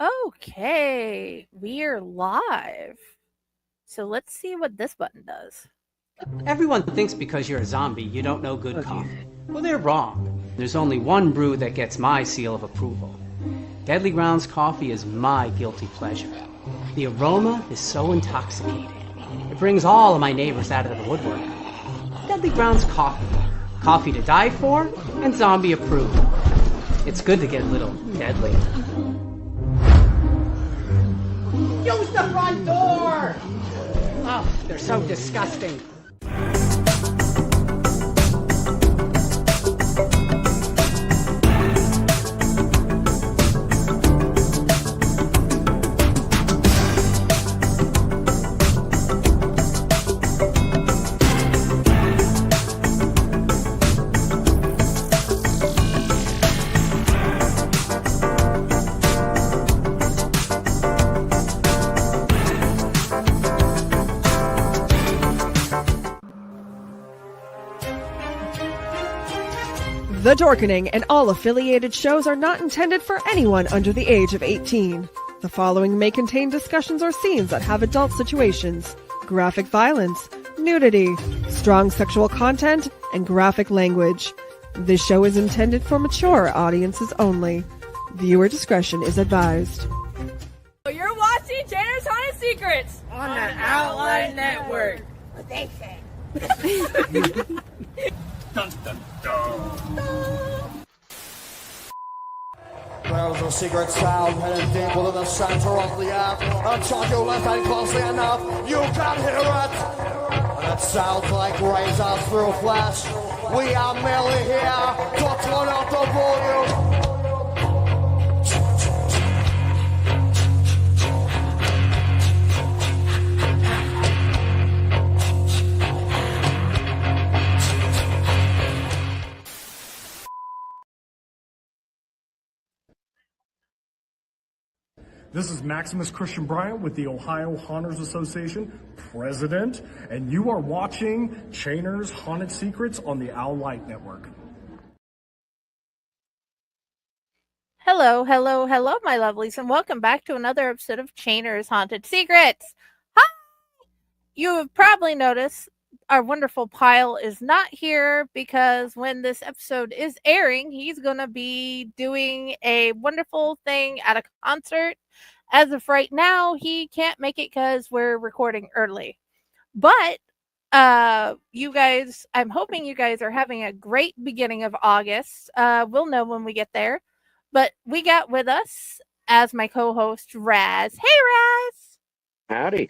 Okay, we're live. So let's see what this button does. Everyone thinks because you're a zombie, you don't know good coffee. Well, they're wrong. There's only one brew that gets my seal of approval. Deadly Grounds coffee is my guilty pleasure. The aroma is so intoxicating. It brings all of my neighbors out of the woodwork. Deadly Grounds coffee. Coffee to die for and zombie approved. It's good to get a little deadly. Use the front door! Oh, they're so disgusting. The Dorkening and all affiliated shows are not intended for anyone under the age of 18. The following may contain discussions or scenes that have adult situations, graphic violence, nudity, strong sexual content, and graphic language. This show is intended for mature audiences only. Viewer discretion is advised. You're watching Tanner's Haunted Secrets on the Outline Network. What they say. Dun, dun, dun. There's a secret sound headed deep within the center of the earth. And shot you listen closely enough, you can hear it. And it sounds like razors through flesh. We are merely here to turn up the volume. This is Maximus Christian Bryant with the Ohio Haunters Association, president, and you are watching Chainer's Haunted Secrets on the Owl Light Network. Hello, hello, hello, my lovelies, and welcome back to another episode of Chainer's Haunted Secrets. Hi! You have probably noticed our wonderful Pyle is not here because when this episode is airing, he's going to be doing a wonderful thing at a concert. As of right now, he can't make it because we're recording early. But you guys, I'm hoping you guys are having a great beginning of August. We'll know when we get there. But we got with us as my co-host, Raz. Hey, Raz! Howdy.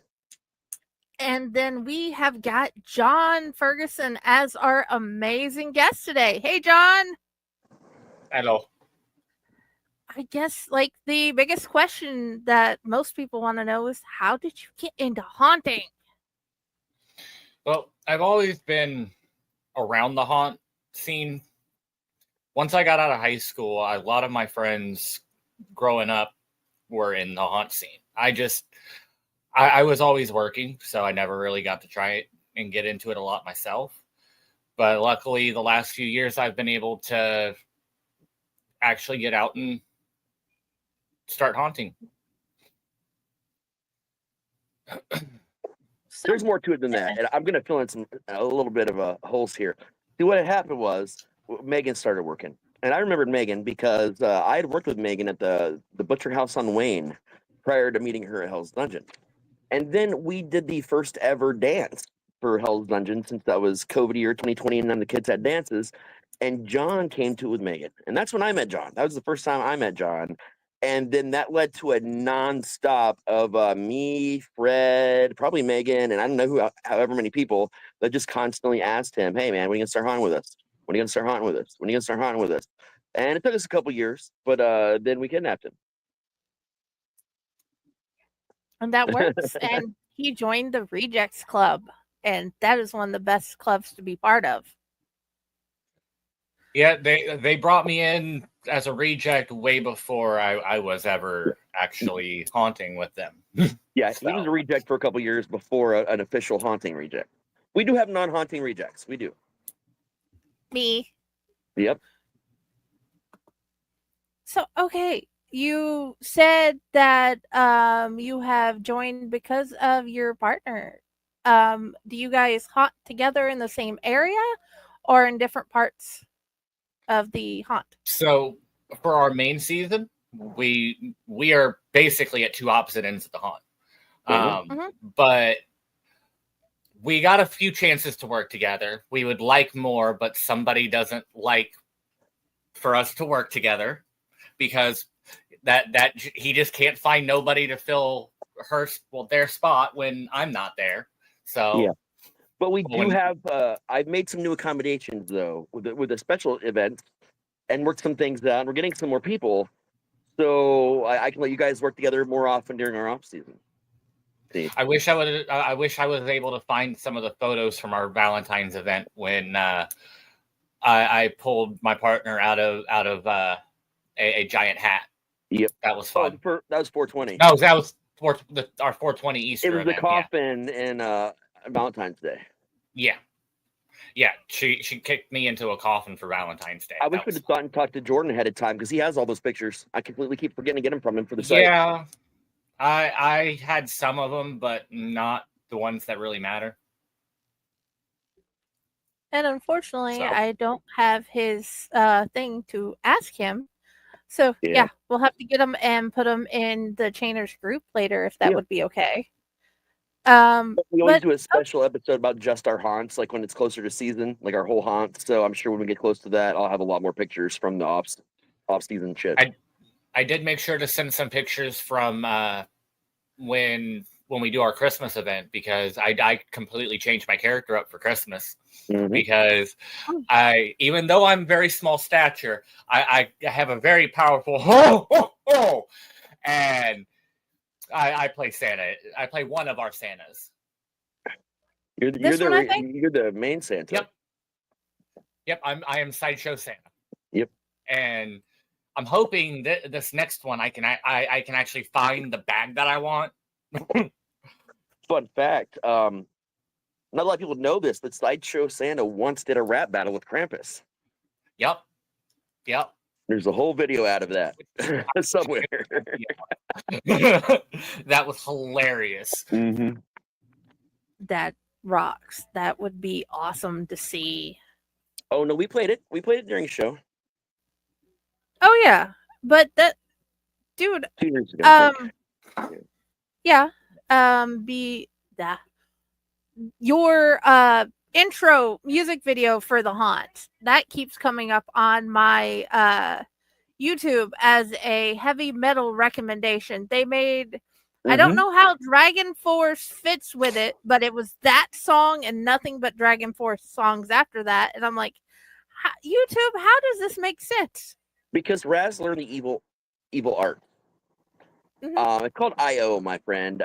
And then we have got John Ferguson as our amazing guest today. Hey, John. Hello. I guess like the biggest question that most people want to know is how did you get into haunting? Well, I've always been around the haunt scene. Once I got out of high school, a lot of my friends growing up were in the haunt scene. I was always working, so I never really got to try it and get into it a lot myself. But luckily, the last few years, I've been able to actually get out and start haunting. There's more to it than that, and I'm going to fill in a little bit of a holes here. See, what had happened was Megan started working, and I remembered Megan because I had worked with Megan at the Butcher House on Wayne prior to meeting her at Hell's Dungeon. And then we did the first ever dance for Hell's Dungeon since that was COVID year 2020, and then the kids had dances. And John came to it with Megan. And that's when I met John. That was the first time I met John. And then that led to a nonstop of me, Fred, probably Megan, and I don't know however many people that just constantly asked him, hey, man, when are you going to start haunting with us? When are you going to start haunting with us? When are you going to start haunting with us? And it took us a couple years, but then we kidnapped him. And that works. And he joined the Rejects Club. And that is one of the best clubs to be part of. Yeah, they brought me in as a reject way before I was ever actually haunting with them. Yeah, so. He was a reject for a couple years before an official haunting reject. We do have non-haunting rejects. We do. Me. Yep. So, okay. you said that you have joined because of your partner. Do you guys haunt together in the same area or in different parts of the haunt? So for our main season, we are basically at two opposite ends of the haunt. But we got a few chances to work together. We would like more, but somebody doesn't like for us to work together because that he just can't find nobody to fill their spot when I'm not there. So yeah. But we do have. I've made some new accommodations though with the special events, and worked some things out. We're getting some more people, so I can let you guys work together more often during our off season. I wish I was able to find some of the photos from our Valentine's event when I pulled my partner out of a giant hat. Yep, that was fun. That was 420. No, that was our 420 Easter. It was event, the coffin and Valentine's Day. Yeah. She kicked me into a coffin for Valentine's Day. I wish we'd have thought and talked to Jordan ahead of time because he has all those pictures. I completely keep forgetting to get them from him for the site. Yeah, I had some of them, but not the ones that really matter. And unfortunately, I don't have his thing to ask him. So yeah, we'll have to get them and put them in the Chainers group later if that would be okay. We always do a special episode about just our haunts, like when it's closer to season, like our whole haunt. So I'm sure when we get close to that, I'll have a lot more pictures from the off season shit. I did make sure to send some pictures from when we do our Christmas event because I completely changed my character up for Christmas because even though I'm very small stature, I have a very powerful and I play Santa. I play one of our Santas. You're the main Santa. Yep. I am Sideshow Santa. Yep. And I'm hoping that this next one I can actually find the bag that I want. Fun fact. Not a lot of people know this, but Sideshow Santa once did a rap battle with Krampus. Yep. There's a whole video out of that somewhere. That was hilarious. That rocks. That would be awesome to see. Oh no, we played it. We played it during the show. Oh yeah, but that dude. 2 years ago. Yeah. Your intro music video for the haunt that keeps coming up on my YouTube as a heavy metal recommendation. They made I don't know how Dragon Force fits with it, but it was that song and nothing but Dragon Force songs after that, and I'm like, YouTube, how does this make sense? Because Raz learned the evil art. It's called IO, my friend.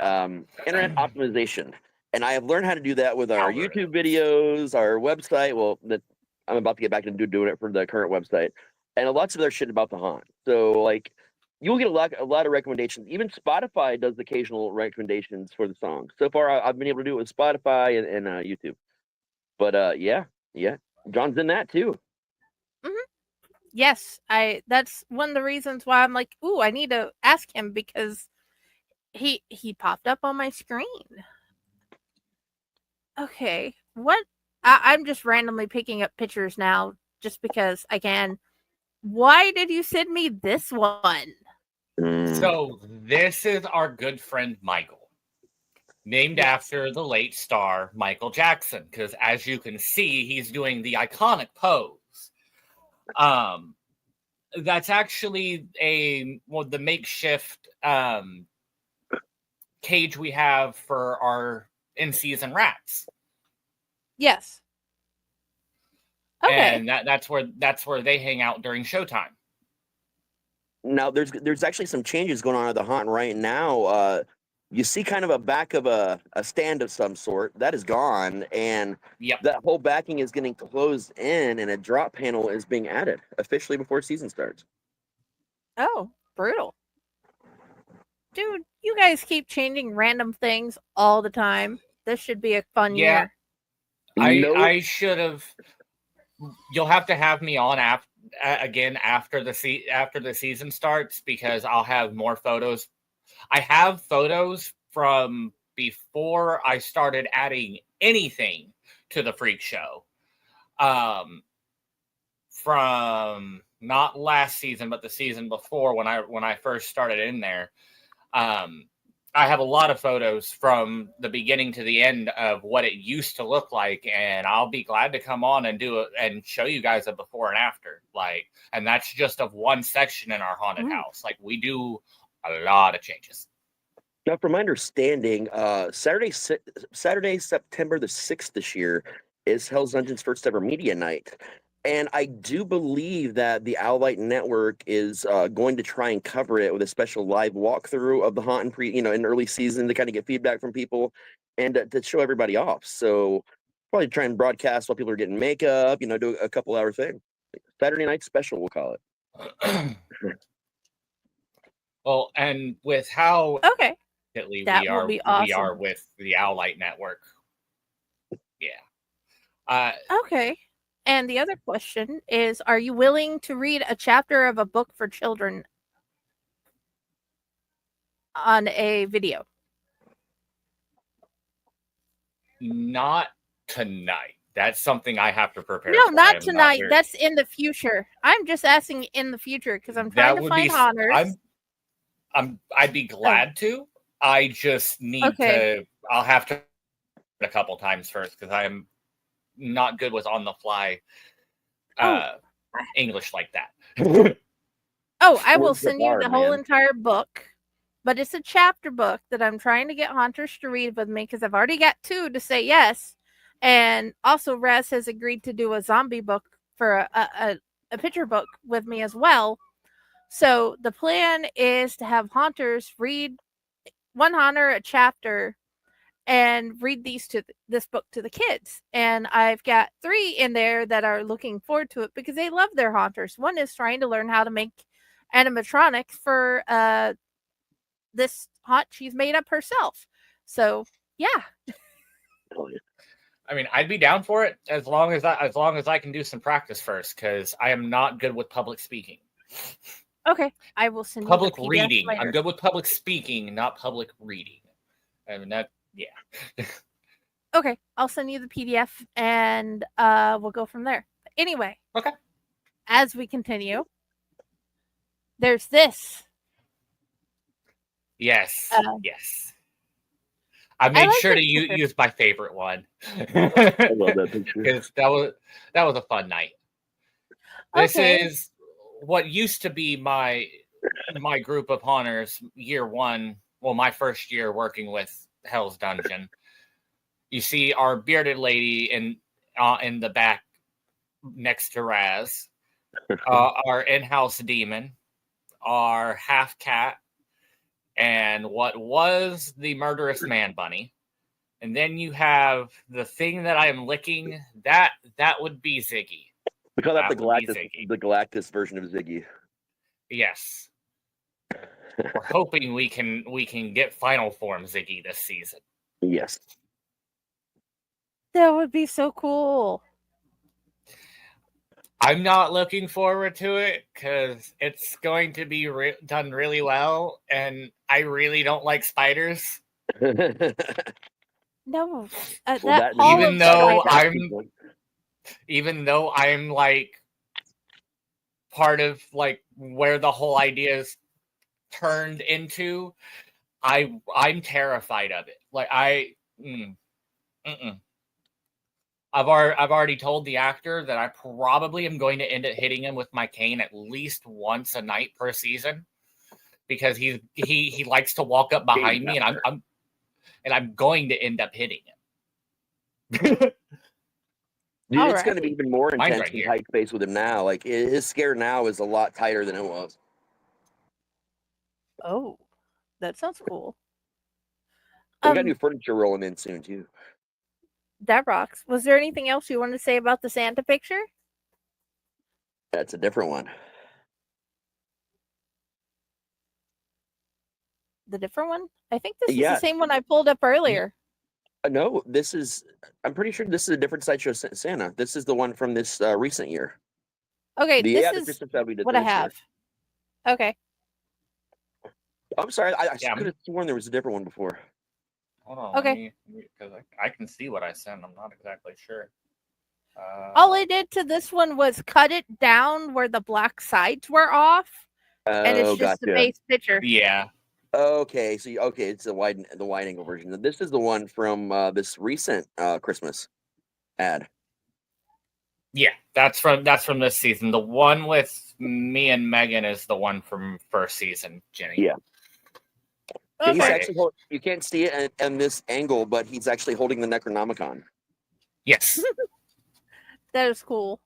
Internet optimization. And I have learned how to do that with our YouTube videos, our website. Well, I'm about to get back into doing it for the current website, and lots of other shit about the haunt. So, like, you'll get a lot of recommendations. Even Spotify does occasional recommendations for the songs. So far, I've been able to do it with Spotify and YouTube. But yeah, John's in that too. Yes, that's one of the reasons why I'm like, ooh, I need to ask him because he popped up on my screen. Okay, what? I'm just randomly picking up pictures now just because I can. Why did you send me this one? So this is our good friend Michael, named after the late star Michael Jackson, because as you can see, he's doing the iconic pose. That's actually the makeshift cage we have for our in-season rats. Yes. Okay. And that's where they hang out during showtime. Now there's actually some changes going on at the haunt right now. You see kind of a back of a stand of some sort that is gone, and that whole backing is getting closed in, and a drop panel is being added officially before season starts. Oh, brutal. Dude, you guys keep changing random things all the time. This should be a fun year. I should have. You'll have to have me on again after the season starts, because I'll have more photos. I have photos from before I started adding anything to the freak show. From not last season, but the season before, when I first started in there. I have a lot of photos from the beginning to the end of what it used to look like, and I'll be glad to come on and do it and show you guys a before and after. Like, and that's just of one section in our haunted house. Like, we do a lot of changes. Now, from my understanding, Saturday, September the 6th this year is Hell's Dungeon's first ever media night. And I do believe that the Owlite Network is going to try and cover it with a special live walkthrough of the haunt in early season to kind of get feedback from people and to show everybody off. So probably try and broadcast while people are getting makeup, do a couple hour thing. Saturday night special, we'll call it. Well, and with how Okay. we That are, will be awesome. we are with the Owlite Network. Yeah. Okay. And the other question is, are you willing to read a chapter of a book for children on a video? Not tonight. That's something I have to prepare No, for. not tonight. That's in the future. I'm just asking in the future because I'm trying to find haunters. I'd be glad to. I just need to. I'll have to a couple times first because I'm not good with on the fly English like that. I will send you the whole entire book, but it's a chapter book that I'm trying to get haunters to read with me because I've already got 2 to say yes, and also Raz has agreed to do a zombie book for a picture book with me as well. So the plan is to have haunters read one haunter a chapter and read this book to the kids. And I've got 3 in there that are looking forward to it because they love their haunters. One is trying to learn how to make animatronics for this haunt she's made up herself. So yeah. I mean, I'd be down for it as long as I can do some practice first, because I am not good with public speaking. Okay, I will send public you the PDF reading. later. I'm good with public speaking, not public reading. I mean that. Yeah. Okay, I'll send you the PDF and we'll go from there. Anyway. Okay. As we continue, there's this. Yes. Yes. I made sure to use my favorite one. I love that picture. Because that was a fun night. This is what used to be my group of haunters year 1. Well, my first year working with Hell's Dungeon. You see our bearded lady in the back next to Raz, our in-house demon, our half cat, and what was the murderous man bunny. And then you have the thing that I am licking. That would be Ziggy. We call that the Galactus version of Ziggy. Yes. We're hoping we can get final form Ziggy this season. Yes. That would be so cool. I'm not looking forward to it because it's going to be done really well, and I really don't like spiders. No, even though I'm like part of like where the whole idea is turned into, I'm terrified of it. Like I've already told the actor that I probably am going to end up hitting him with my cane at least once a night per season, because he likes to walk up behind me, and I'm going to end up hitting him. Dude, it's going to be even more intense in tight space with him now. Like his scare now is a lot tighter than it was. Oh, that sounds cool. We got new furniture rolling in soon too. That rocks. Was there anything else you wanted to say about the Santa picture? That's a different one. The different one? I think this is the same one I pulled up earlier. No, I'm pretty sure this is a different sideshow Santa. This is the one from this recent year. Okay, this the is Christmas ad we did what I this year. have. Okay. I'm sorry, I Yeah. could have sworn there was a different one before. Hold on, Okay. because I can see what I sent. I'm not exactly sure. All I did to this one was cut it down where the black sides were off, and it's Oh, just the gotcha. base picture. Yeah. Okay, so it's the wide angle version. This is the one from this recent Christmas ad. Yeah, that's from this season. The one with me and Megan is the one from first season, Jenny. Yeah. Yeah, he's Okay. actually you can't see it in this angle, but he's actually holding the Necronomicon. Yes. That is cool.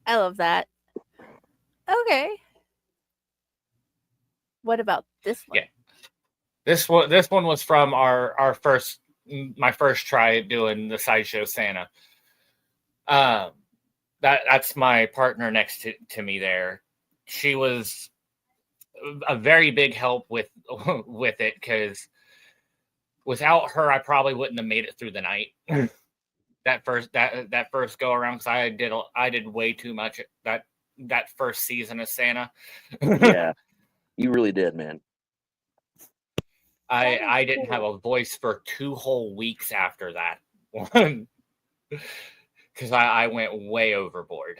I love that. Okay. What about this one? Yeah. This one was from my first try at doing the sideshow Santa. That's my partner next to me there. She was a very big help with it, because without her I probably wouldn't have made it through the night. that first go around, because I did way too much that first season of Santa. Yeah, you really did, man. I didn't have a voice for 2 whole weeks after that one, because I went way overboard.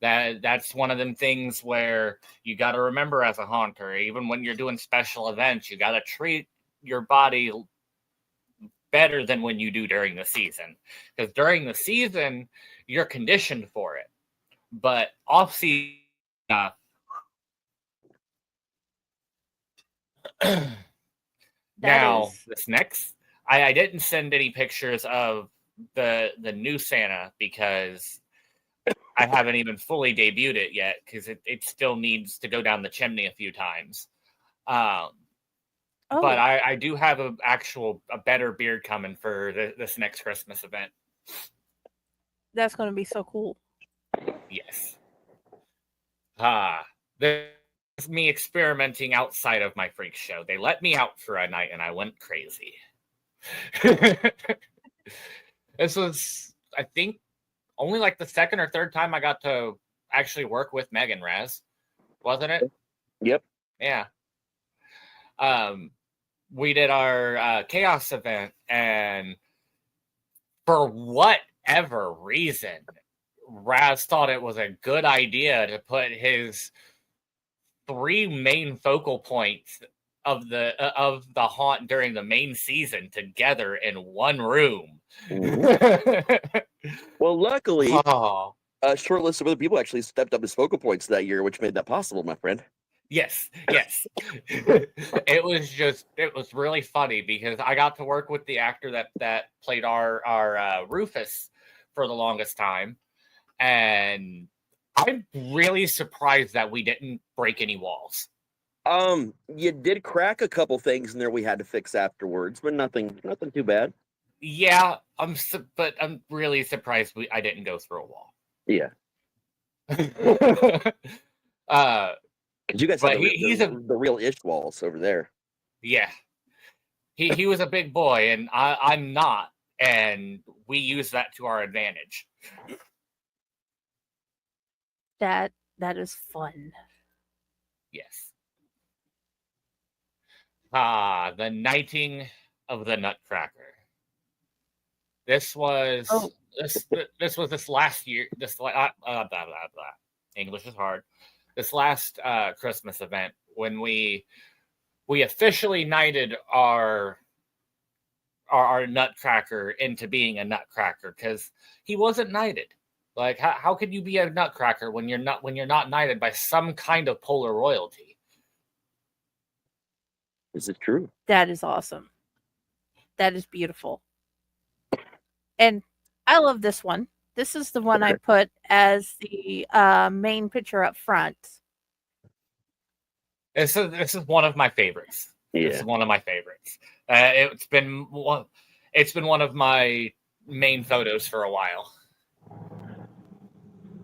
That's one of them things where you got to remember, as a haunter, even when you're doing special events, you got to treat your body better than when you do during the season, because during the season you're conditioned for it, but off season now this next, I didn't send any pictures of the new Santa, because I haven't even fully debuted it yet, because it still needs to go down the chimney a few times. But I do have a better beard coming for this next Christmas event. That's going to be so cool. Yes. This is me experimenting outside of my freak show. They let me out for a night and I went crazy. This was, I think, only like the second or third time I got to actually work with Megan, Raz, wasn't it? Yep. Yeah. We did our chaos event, and for whatever reason, Raz thought it was a good idea to put his 3 main focal points of the haunt during the main season together in one room. Well, luckily, Oh. a short list of other people actually stepped up as focal points that year, which made that possible, my friend. Yes. It was really funny, because I got to work with the actor that played our Rufus for the longest time, and I'm really surprised that we didn't break any walls. You did crack a couple things in there we had to fix afterwards, but nothing too bad. Yeah, but I'm really surprised I didn't go through a wall. Yeah. You guys But have the real ish walls over there. Yeah. He was a big boy, and I'm not, and we use that to our advantage. That is fun. Yes. The Knighting of the Nutcracker. This was this last year. Blah, blah, blah. English is hard. This last Christmas event, when we officially knighted our Nutcracker into being a Nutcracker, because he wasn't knighted. Like, how could you be a Nutcracker when you're not knighted by some kind of polar royalty? Is it true? That is awesome. That is beautiful. And I love this one. This is the one I put as the main picture up front. This is one of my favorites. Yeah. This is one of my favorites. It's been one of my main photos for a while.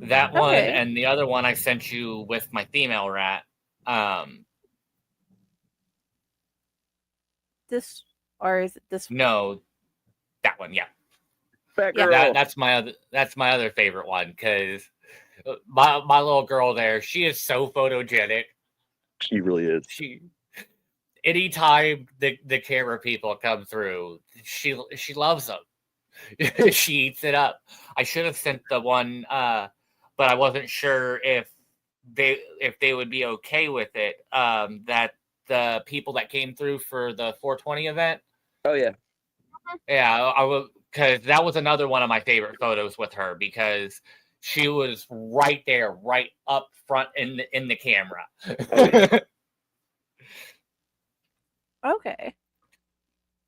That one and the other one I sent you with my female rat. This, or is it this one? No, that one, yeah. That girl. That's my other favorite one, because My little girl there, she is so photogenic. She really is. She anytime the camera people come through, she loves them. She eats it up. I should have sent the one, but I wasn't sure if they would be okay with it. That the people that came through for the 420 event. Oh yeah. Yeah, I will, because that was another one of my favorite photos with her, because she was right there, right up front in the camera. Okay.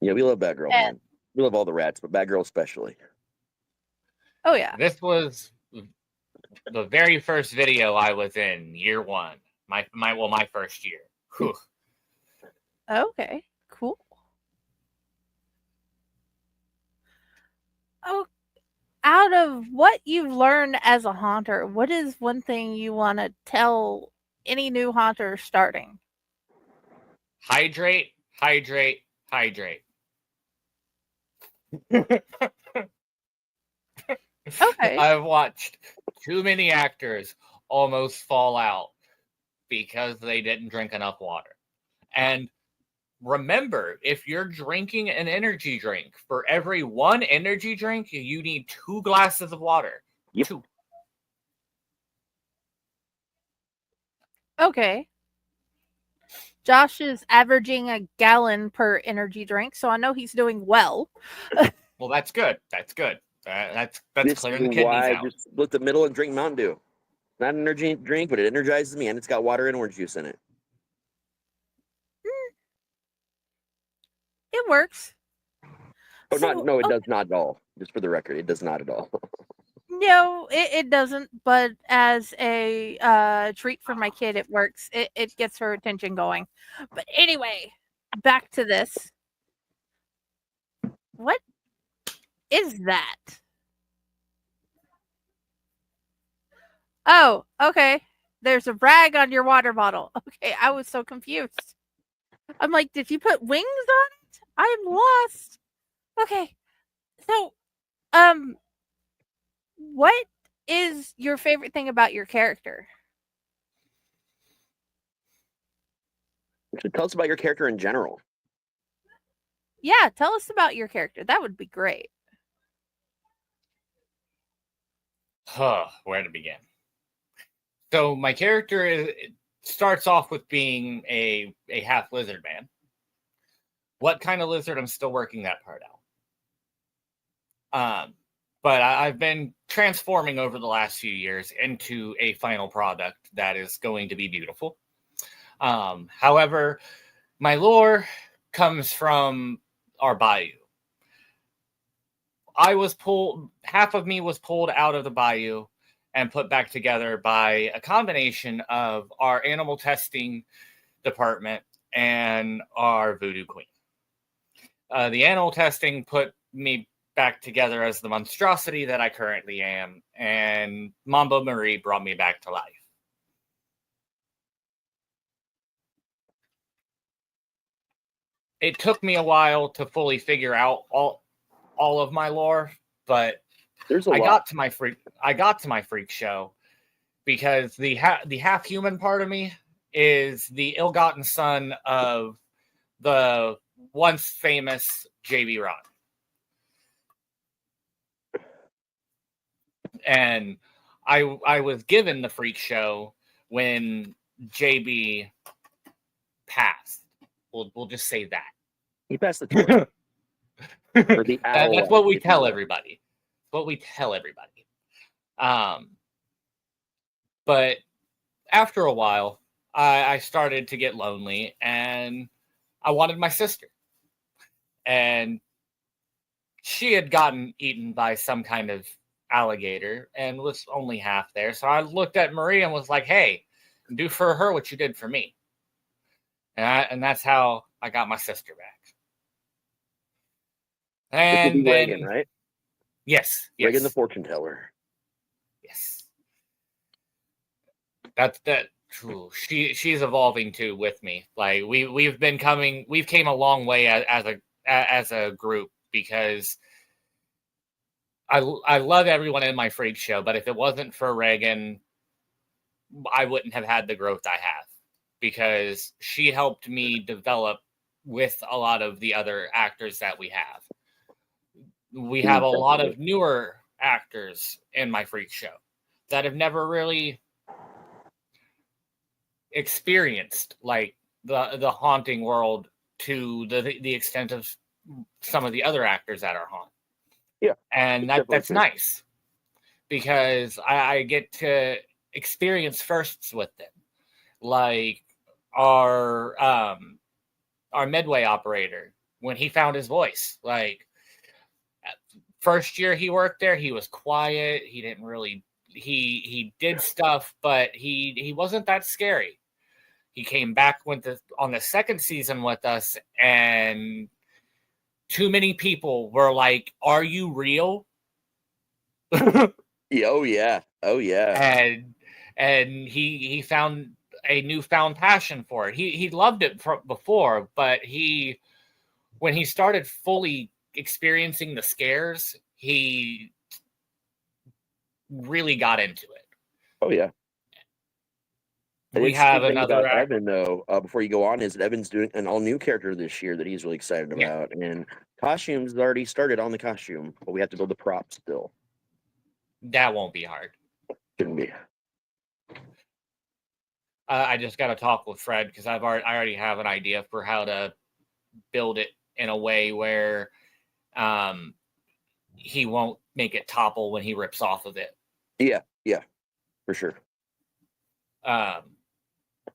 Yeah, we love Batgirl, man. We love all the rats, but Batgirl especially. Oh yeah. This was the very first video I was in, year one. My first year. Whew. Okay. Cool. Oh, out of what you've learned as a haunter, what is one thing you want to tell any new haunter starting? Hydrate, hydrate, hydrate. Okay. I've watched too many actors almost fall out because they didn't drink enough water. And remember, if you're drinking an energy drink, for every one energy drink, you need 2 glasses of water. Yep. 2. Okay. Josh is averaging a gallon per energy drink, so I know he's doing well. Well, that's good. That's good. That's This clearing the is kidneys why I out. just split the middle and drink Mountain Dew. Not an energy drink, but it energizes me, and it's got water and orange juice in it. It works. Oh, So, no, it does not at all. Just for the record, it does not at all. No, it doesn't. But as a treat for my kid, it works. It gets her attention going. But anyway, back to this. What is that? Oh, okay. There's a rag on your water bottle. Okay, I was so confused. I'm like, did you put wings on it? I am lost. Okay. So, what is your favorite thing about your character? So tell us about your character in general. Yeah, tell us about your character. That would be great. Where to begin? So my character starts off with being a half lizard man. What kind of lizard? I'm still working that part out. But I've been transforming over the last few years into a final product that is going to be beautiful. However, my lore comes from our bayou. Half of me was pulled out of the bayou and put back together by a combination of our animal testing department and our voodoo queen. The animal testing put me back together as the monstrosity that I currently am, and Mambo Marie brought me back to life. It took me a while to fully figure out all of my lore, but I got to my freak show because the half human part of me is the ill-gotten son of the once famous JB Ron. And I was given the freak show when JB passed. We'll just say that. He passed the torch. That's what we tell everybody. But after a while, I started to get lonely, and I wanted my sister. And she had gotten eaten by some kind of alligator and was only half there. So I looked at Maria and was like, hey, do for her what you did for me. And that's how I got my sister back. And then Reagan, right? Yes. Reagan the fortune teller. Yes. That she's evolving too with me. Like we've came a long way as a group, because I love everyone in my freak show, but if it wasn't for Reagan, I wouldn't have had the growth I have, because she helped me develop with a lot of the other actors that we have. We have a lot of newer actors in my freak show that have never really experienced like the haunting world to the extent of some of the other actors that are haunt. Yeah, and that's nice, because I get to experience firsts with them, like our midway operator, when he found his voice. Like, first year he worked there, he was quiet. He didn't really he did stuff, but he wasn't that scary. He came back on the second season with us, and too many people were like, "Are you real?" Oh yeah. And he found a newfound passion for it. He loved it before, but when he started fully experiencing the scares, he really got into it. Oh yeah. We have another about Evan, though, before you go on, is that Evan's doing an all-new character this year that he's really excited about. And costumes already started on the costume, but we have to build the props still. That won't be hard. Shouldn't be. I just got to talk with Fred, because I already have an idea for how to build it in a way where he won't make it topple when he rips off of it. Yeah, for sure.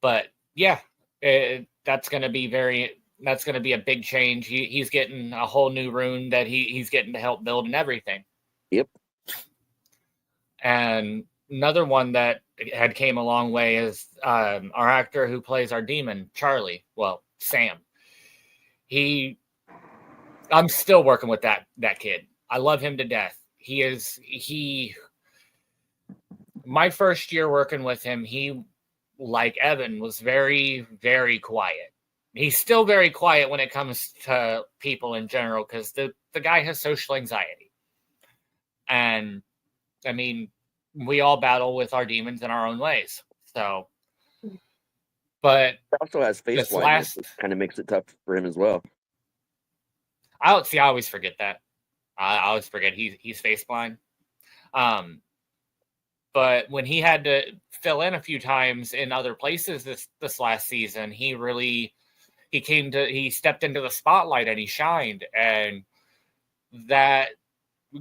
But yeah, that's going to be a big change. He's getting a whole new rune that he's getting to help build and everything. Yep. And another one that had came a long way is our actor who plays our demon, Charlie. Well, Sam. I'm still working with that kid. I love him to death. My first year working with him, he, like Evan, was very, very quiet. He's still very quiet when it comes to people in general, because the guy has social anxiety. And, I mean, we all battle with our demons in our own ways. So, but he also has face blindness, which kind of makes it tough for him as well. I always forget that. I always forget he's face blind. But when he had to fill in a few times in other places this last season, he stepped into the spotlight and he shined, and that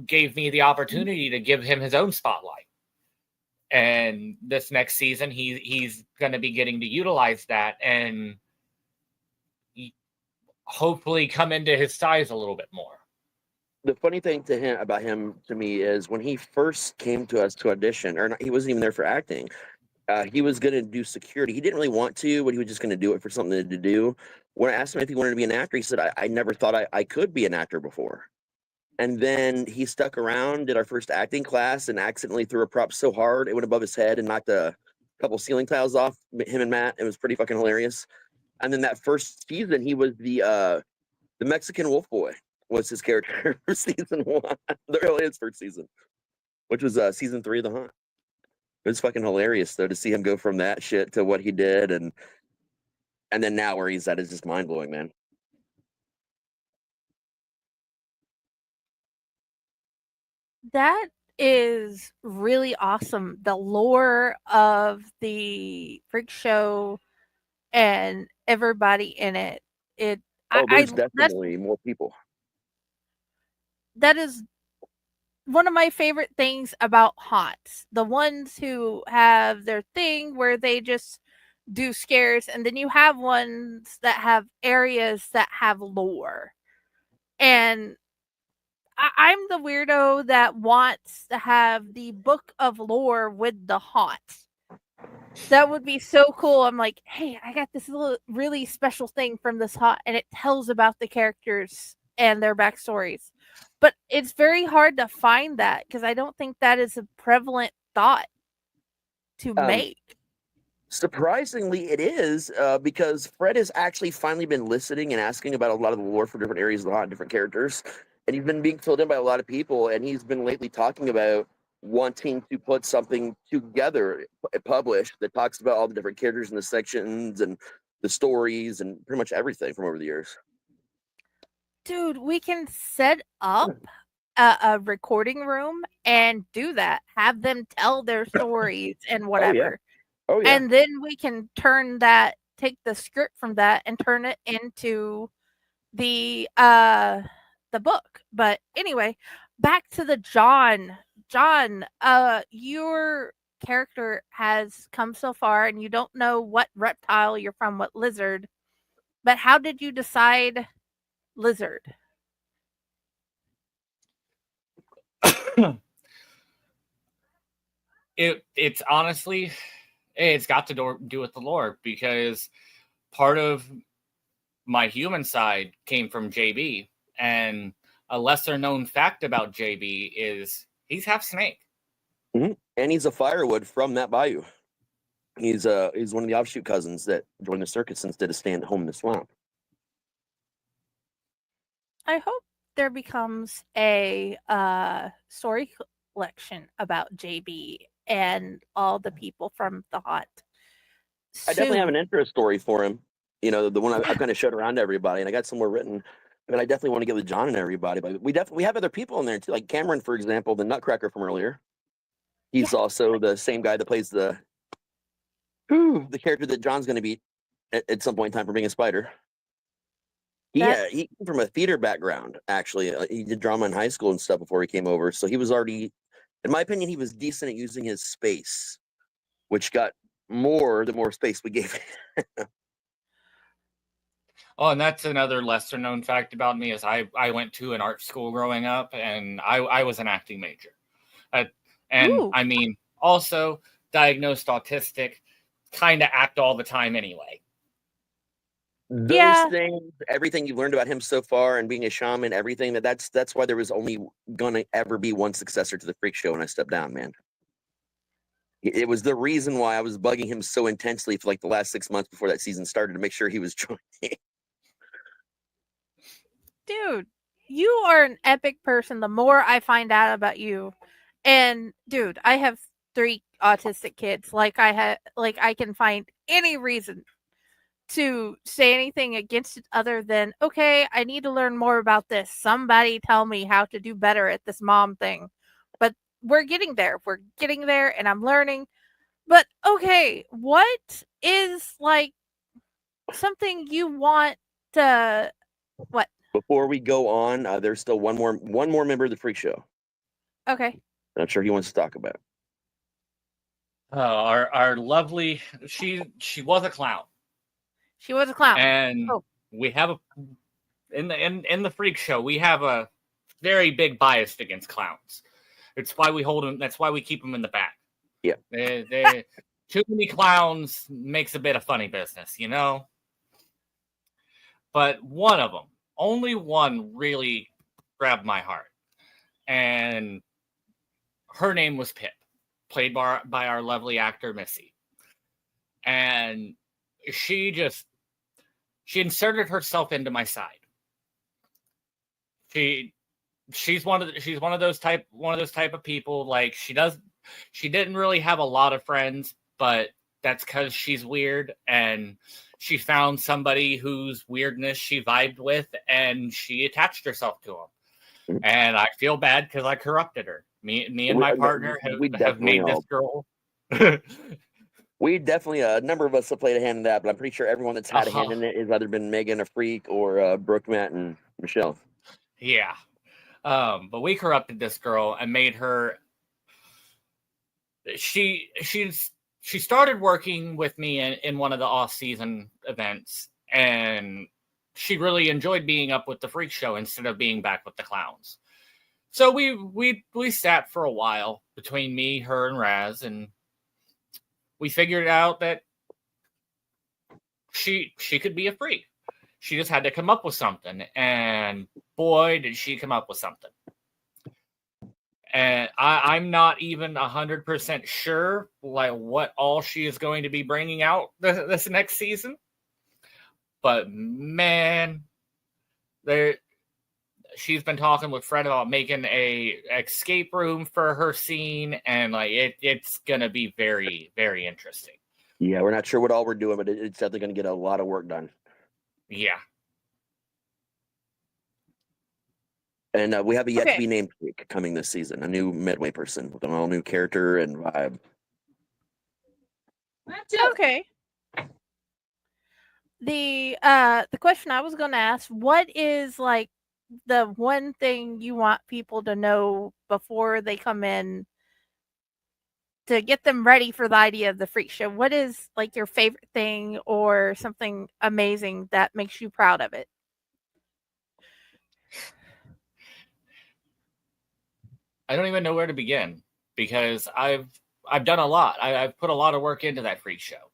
gave me the opportunity to give him his own spotlight. And this next season, he's going to be getting to utilize that and hopefully come into his size a little bit more. The funny thing about him to me is when he first came to us to audition, or not, he wasn't even there for acting. He was going to do security. He didn't really want to, but he was just going to do it for something to do. When I asked him if he wanted to be an actor, he said, I never thought I could be an actor before. And then he stuck around, did our first acting class, and accidentally threw a prop so hard it went above his head and knocked a couple ceiling tiles off him and Matt. It was pretty fucking hilarious. And then that first season, he was the Mexican Wolf Boy was his character for season 1, his first season, which was season 3 of The Haunt. It was fucking hilarious though to see him go from that shit to what he did, and then now where he's at is just mind blowing, man. That is really awesome. The lore of the freak show and everybody in it. There's definitely more people. That is one of my favorite things about haunts. The ones who have their thing where they just do scares, and then you have ones that have areas that have lore. And I'm the weirdo that wants to have the book of lore with the haunt. That would be so cool. I'm like, hey, I got this little really special thing from this haunt, and it tells about the characters and their backstories. But it's very hard to find that, because I don't think that is a prevalent thought to make. Surprisingly, it is, because Fred has actually finally been listening and asking about a lot of the lore for different areas of the haunt, different characters. and he's been being filled in by a lot of people, and he's been lately talking about wanting to put something together, published, that talks about all the different characters in the sections and the stories and pretty much everything from over the years. Dude, we can set up a recording room and do that. Have them tell their stories and whatever. Oh yeah. And then we can take the script from that and turn it into the book. But anyway, back to the John. John, your character has come so far and you don't know what reptile you're from, what lizard. But how did you decide lizard? It's honestly, it's got to do with the lore, because part of my human side came from JB, and a lesser known fact about JB is he's half snake. Mm-hmm. And he's a firewood from that bayou. He's one of the offshoot cousins that joined the circus instead of staying at home in the swamp. I hope there becomes a story collection about JB and all the people from the haunt. I definitely have an interest story for him. You know, the one I've kind of showed around to everybody, and I got some more written. But I definitely want to give to John and everybody. But we have other people in there too, like Cameron, for example, the Nutcracker from earlier. He's also the same guy that plays the character that John's going to be at some point in time for being a spider. He came from a theater background, actually. He did drama in high school and stuff before he came over. So he was already, in my opinion, he was decent at using his space, which got more the more space we gave him. Oh, and that's another lesser known fact about me is I went to an art school growing up, and I was an acting major. I mean, also diagnosed autistic, kind of act all the time anyway. Those things, everything you've learned about him so far and being a shaman, everything, that's why there was only going to ever be one successor to the freak show when I stepped down, man. It was the reason why I was bugging him so intensely for like the last 6 months before that season started to make sure he was joining. Dude, you are an epic person the more I find out about you. And dude, I have 3 autistic kids. Like I can find any reason to say anything against it other than, okay, I need to learn more about this. Somebody tell me how to do better at this mom thing. But we're getting there. We're getting there and I'm learning. But okay, what is like something you want to what? Before we go on, there's still one more member of the freak show. Okay. Not sure he wants to talk about. Our lovely, she was a clown. She was a clown. And we have in the freak show, we have a very big bias against clowns. It's why we hold them. That's why we keep them in the back. Yeah. They too many clowns makes a bit of funny business, you know? But one of them, only one really grabbed my heart. And her name was Pip, played by our lovely actor, Missy. And she inserted herself into my side. She's one of those type of people. Like she didn't really have a lot of friends, but that's because she's weird, and she found somebody whose weirdness she vibed with, and she attached herself to him. And I feel bad because I corrupted her. Me and my partner have made this girl. We definitely, a number of us have played a hand in that, but I'm pretty sure everyone that's had a hand in it has either been Megan, a freak, or Brooke, Matt, and Michelle. Yeah. But we corrupted this girl and made her. She started working with me in one of the off-season events, and she really enjoyed being up with the freak show instead of being back with the clowns. So we sat for a while between me, her, and Raz, and we figured out that she could be a freak. She just had to come up with something, and boy, did she come up with something. And I'm not even 100% sure like what all she is going to be bringing out this next season. But man, she's been talking with Fred about making a escape room for her scene, and like it's gonna be very, very interesting. Yeah, we're not sure what all we're doing, but it's definitely going to get a lot of work done. Yeah. And we have a yet to Okay. be named freak coming this season, a new Midway person with an all new character and vibe. Okay. The question I was going to ask, what is like the one thing you want people to know before they come in to get them ready for the idea of the freak show? What is like your favorite thing or something amazing that makes you proud of it? I don't even know where to begin because I've done a lot. I've put a lot of work into that freak show,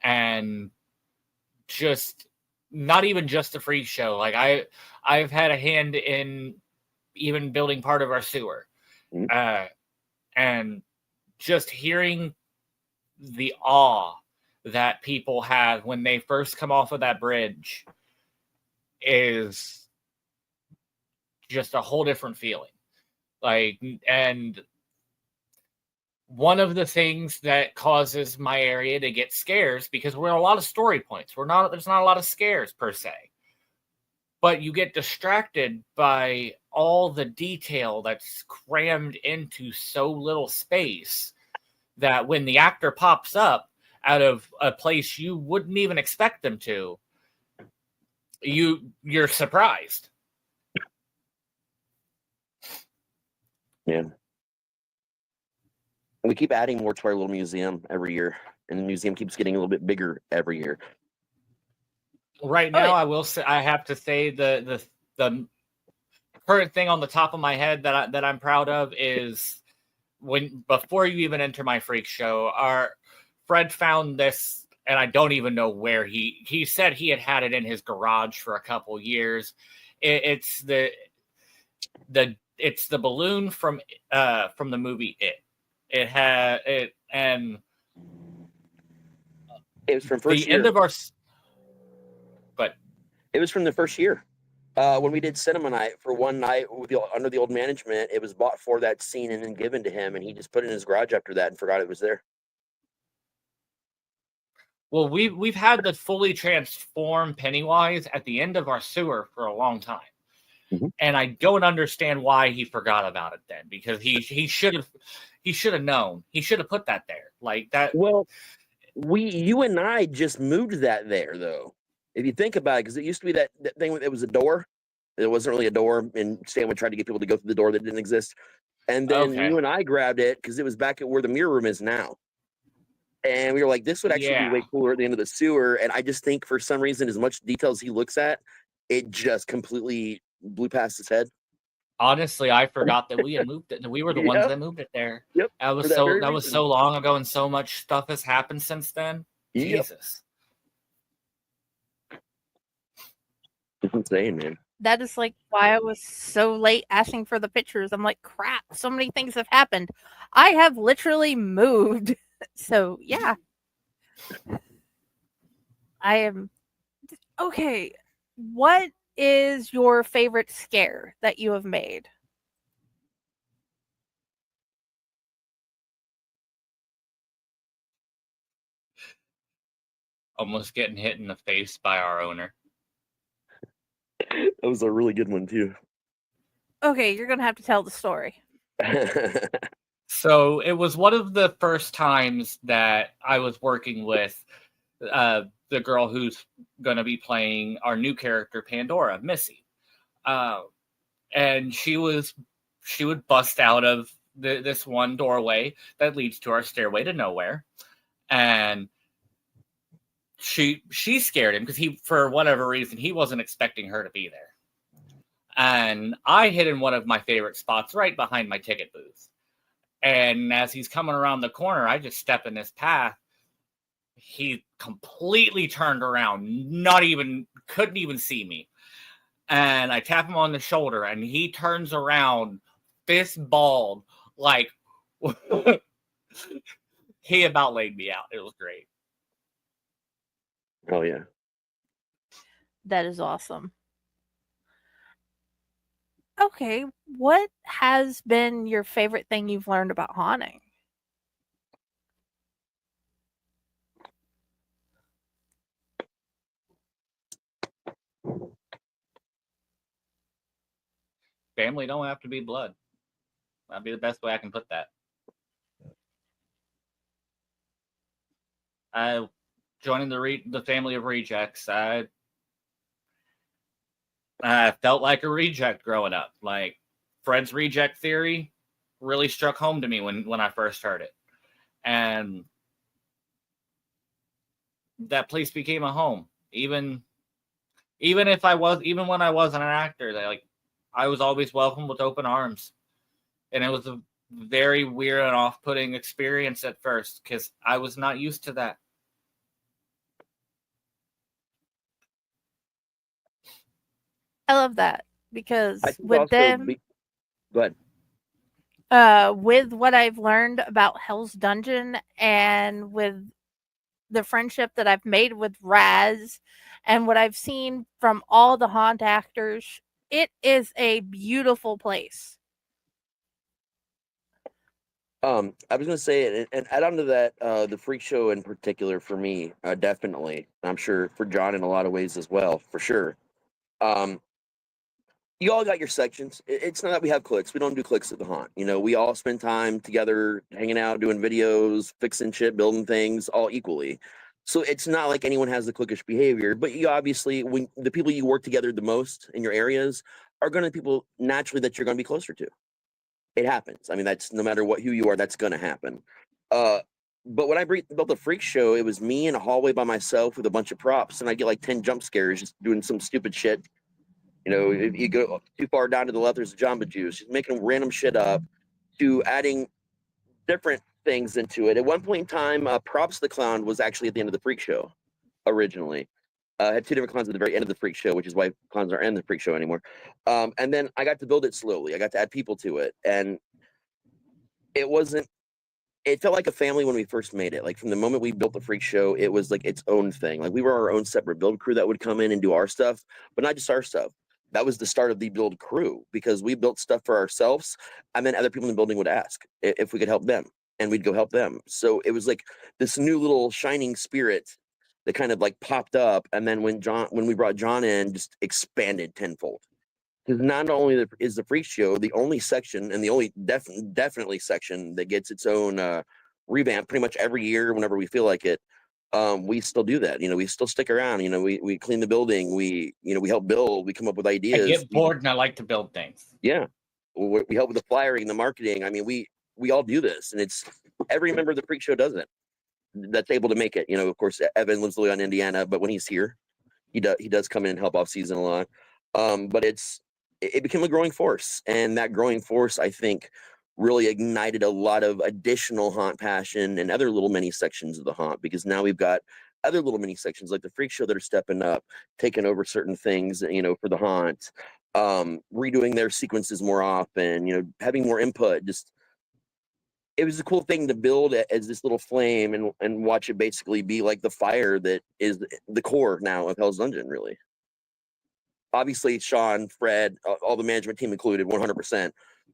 and just not even just the freak show. Like I've had a hand in even building part of our sewer, and just hearing the awe that people have when they first come off of that bridge is just a whole different feeling. Like, and one of the things that causes my area to get scares, because we're in a lot of story points. There's not a lot of scares per se, but you get distracted by all the detail that's crammed into so little space that when the actor pops up out of a place you wouldn't even expect them to, you're surprised. Yeah. We keep adding more to our little museum every year, and the museum keeps getting a little bit bigger every year. Right now, I have to say the current thing on the top of my head that I'm proud of is before you even enter my freak show, Fred found this, and I don't even know where he said he had it in his garage for a couple years. It's the balloon from the movie It, and it was from first the year. end of our, but it was from the first year. When we did cinema night for one night under the old management, it was bought for that scene and then given to him, and he just put it in his garage after that and forgot it was there. Well, we've had the fully transformed Pennywise at the end of our sewer for a long time, and I don't understand why he forgot about it then, because he should have known. He should have put that there like that. Well, you and I just moved that there though. If you think about it, because it used to be that thing that was a door. It wasn't really a door, and Stanley tried to get people to go through the door that didn't exist. And then you and I grabbed it because it was back at where the mirror room is now. And we were like, this would actually be way cooler at the end of the sewer. And I just think for some reason, as much details he looks at, it just completely blew past his head. Honestly, I forgot that we had moved it. We were the ones that moved it there. Yep. That was so long ago, and so much stuff has happened since then. Yep. Jesus. It's insane, man. That is like why I was so late asking for the pictures. I'm like, crap, so many things have happened. I have literally moved. So, yeah. I am okay. What is your favorite scare that you have made? Almost getting hit in the face by our owner. That was a really good one too. Okay, you're gonna have to tell the story. So it was one of the first times that I was working with the girl who's going to be playing our new character, Pandora, Missy. And she would bust out of this one doorway that leads to our stairway to nowhere. And she scared him because for whatever reason, he wasn't expecting her to be there. And I hid in one of my favorite spots right behind my ticket booth. And as he's coming around the corner, I just step in his path. He completely turned around, couldn't even see me. And I tap him on the shoulder, and he turns around, fist balled, like he about laid me out. It was great. Oh, yeah. That is awesome. Okay, what has been your favorite thing you've learned about haunting? Family don't have to be blood. That'd be the best way I can put that. Joining the family of rejects, I felt like a reject growing up. Like Fred's reject theory really struck home to me when I first heard it, and that place became a home. Even when I wasn't an actor, I was always welcomed with open arms, and it was a very weird and off-putting experience at first because I was not used to that. I love that because I think with also them, go ahead. with what I've learned about Hell's Dungeon and with the friendship that I've made with Raz and what I've seen from all the haunt actors, it is a beautiful place. I was gonna say, and add on to that, the freak show in particular for me, definitely. I'm sure for John in a lot of ways as well, for sure. Um, you all got your sections. It's not that we have cliques. We don't do cliques at the haunt. You know, we all spend time together, hanging out, doing videos, fixing shit, building things, all equally. So it's not like anyone has the cliquish behavior. But you obviously, when the people you work together the most in your areas are going to be people naturally that you're going to be closer to. It happens. I mean, that's no matter who you are, that's going to happen. Uh, but when I built the freak show, it was me in a hallway by myself with a bunch of props, and I get like 10 jump scares just doing some stupid shit. You know, if you go too far down to the left, there's a Jamba Juice. Just making random shit up to adding different things into it. At one point in time, Props the Clown was actually at the end of the freak show originally. I had two different clowns at the very end of the freak show, which is why clowns aren't in the freak show anymore. And then I got to build it slowly. I got to add people to it. And it wasn't it felt like a family when we first made it. Like from the moment we built the freak show, it was like its own thing. Like we were our own separate build crew that would come in and do our stuff, but not just our stuff. That was the start of the build crew because we built stuff for ourselves, and then other people in the building would ask if we could help them, and we'd go help them. So it was like this new little shining spirit that kind of like popped up, and then when we brought John in, just expanded tenfold. Because not only is the freak show the only section and the only definitely section that gets its own revamp pretty much every year whenever we feel like it. We still do that. You know, we still stick around. You know, we clean the building. We help build. We come up with I ideas. get bored and I like to build things. Yeah, we help with the flyering, the marketing. I mean, we all do this, and it's every member of the freak show does it. That's able to make it. You know, of course, Evan lives literally on Indiana, but when he's here, he does come in and help off season a lot. But it became a growing force, and that growing force, I think, really ignited a lot of additional haunt passion and other little mini sections of the haunt, because now we've got other little mini sections like the freak show that are stepping up, taking over certain things, you know, for the haunt, redoing their sequences more often, you know, having more input. Just it was a cool thing to build as this little flame and watch it basically be like the fire that is the core now of Hell's Dungeon, really. Obviously, Sean, Fred, all the management team included, 100%.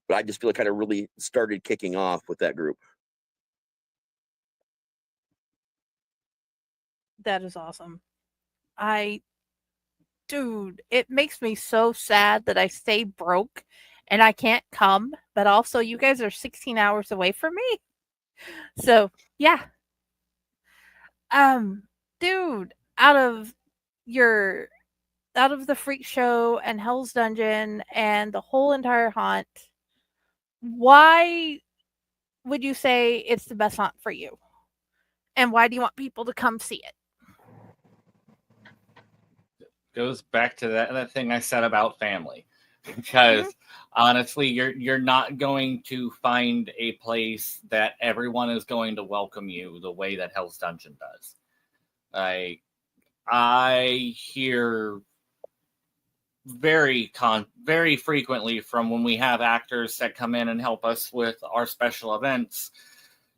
But I just feel it kind of really started kicking off with that group. That is awesome. Dude, it makes me so sad that I stay broke and I can't come, but also you guys are 16 hours away from me. So, yeah. Um, Dude, your out of the freak show and Hell's Dungeon and the whole entire haunt, why would you say it's the best haunt for you? And why do you want people to come see it? Goes back to that thing I said about family. Because honestly, you're not going to find a place that everyone is going to welcome you the way that Hell's Dungeon does. Like I hear very frequently from when we have actors that come in and help us with our special events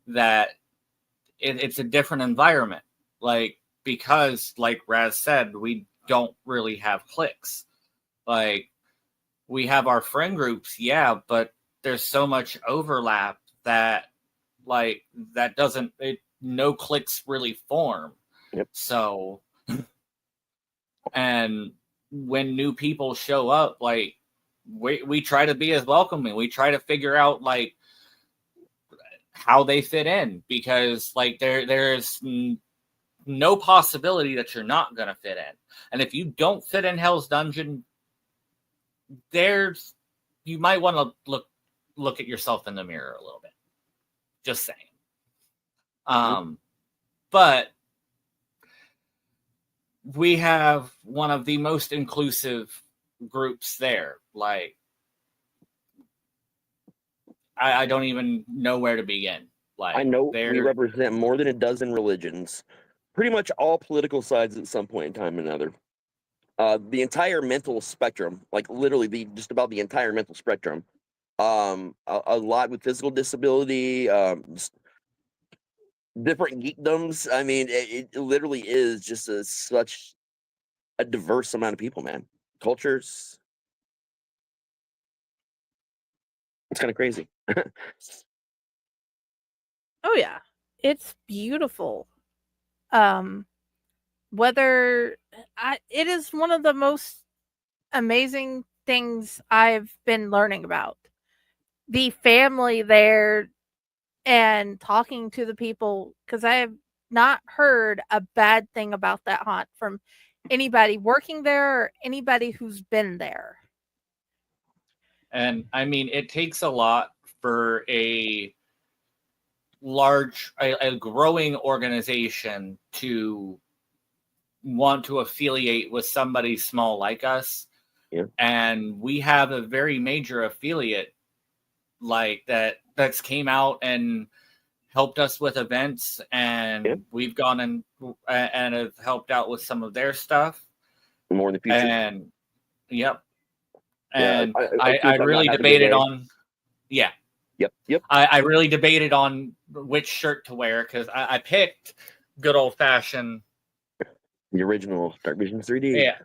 that it's a different environment. Like because like Raz said, we don't really have cliques. Like we have our friend groups, yeah, but there's so much overlap that like that doesn't no cliques really form. Yep. So and when new people show up, like we try to be as welcoming. We try to figure out like how they fit in, because like there's no possibility that you're not going to fit in. And if you don't fit in Hell's Dungeon, you might want to look at yourself in the mirror a little bit. Just saying. But we have one of the most inclusive groups there. Like, I don't even know where to begin. Like, I know we represent more than a dozen religions, pretty much all political sides at some point in time or another. The entire mental spectrum, like literally just about the entire mental spectrum. A lot with physical disability, different geekdoms. I mean, it literally is just such a diverse amount of people, man. Cultures. It's kind of crazy. Oh yeah, it's beautiful. It is one of the most amazing things I've been learning about. The family there and talking to the people, because I have not heard a bad thing about that haunt from anybody working there or anybody who's been there. And I mean, it takes a lot for a growing organization to want to affiliate with somebody small like us. Yeah. And we have a very major affiliate like that's came out and helped us with events, and we've gone and have helped out with some of their stuff. More in the future. And yep. Yeah, And I really debated on Yep. I really debated on which shirt to wear, because I picked good old fashioned, the original Dark Vision 3D. Yeah.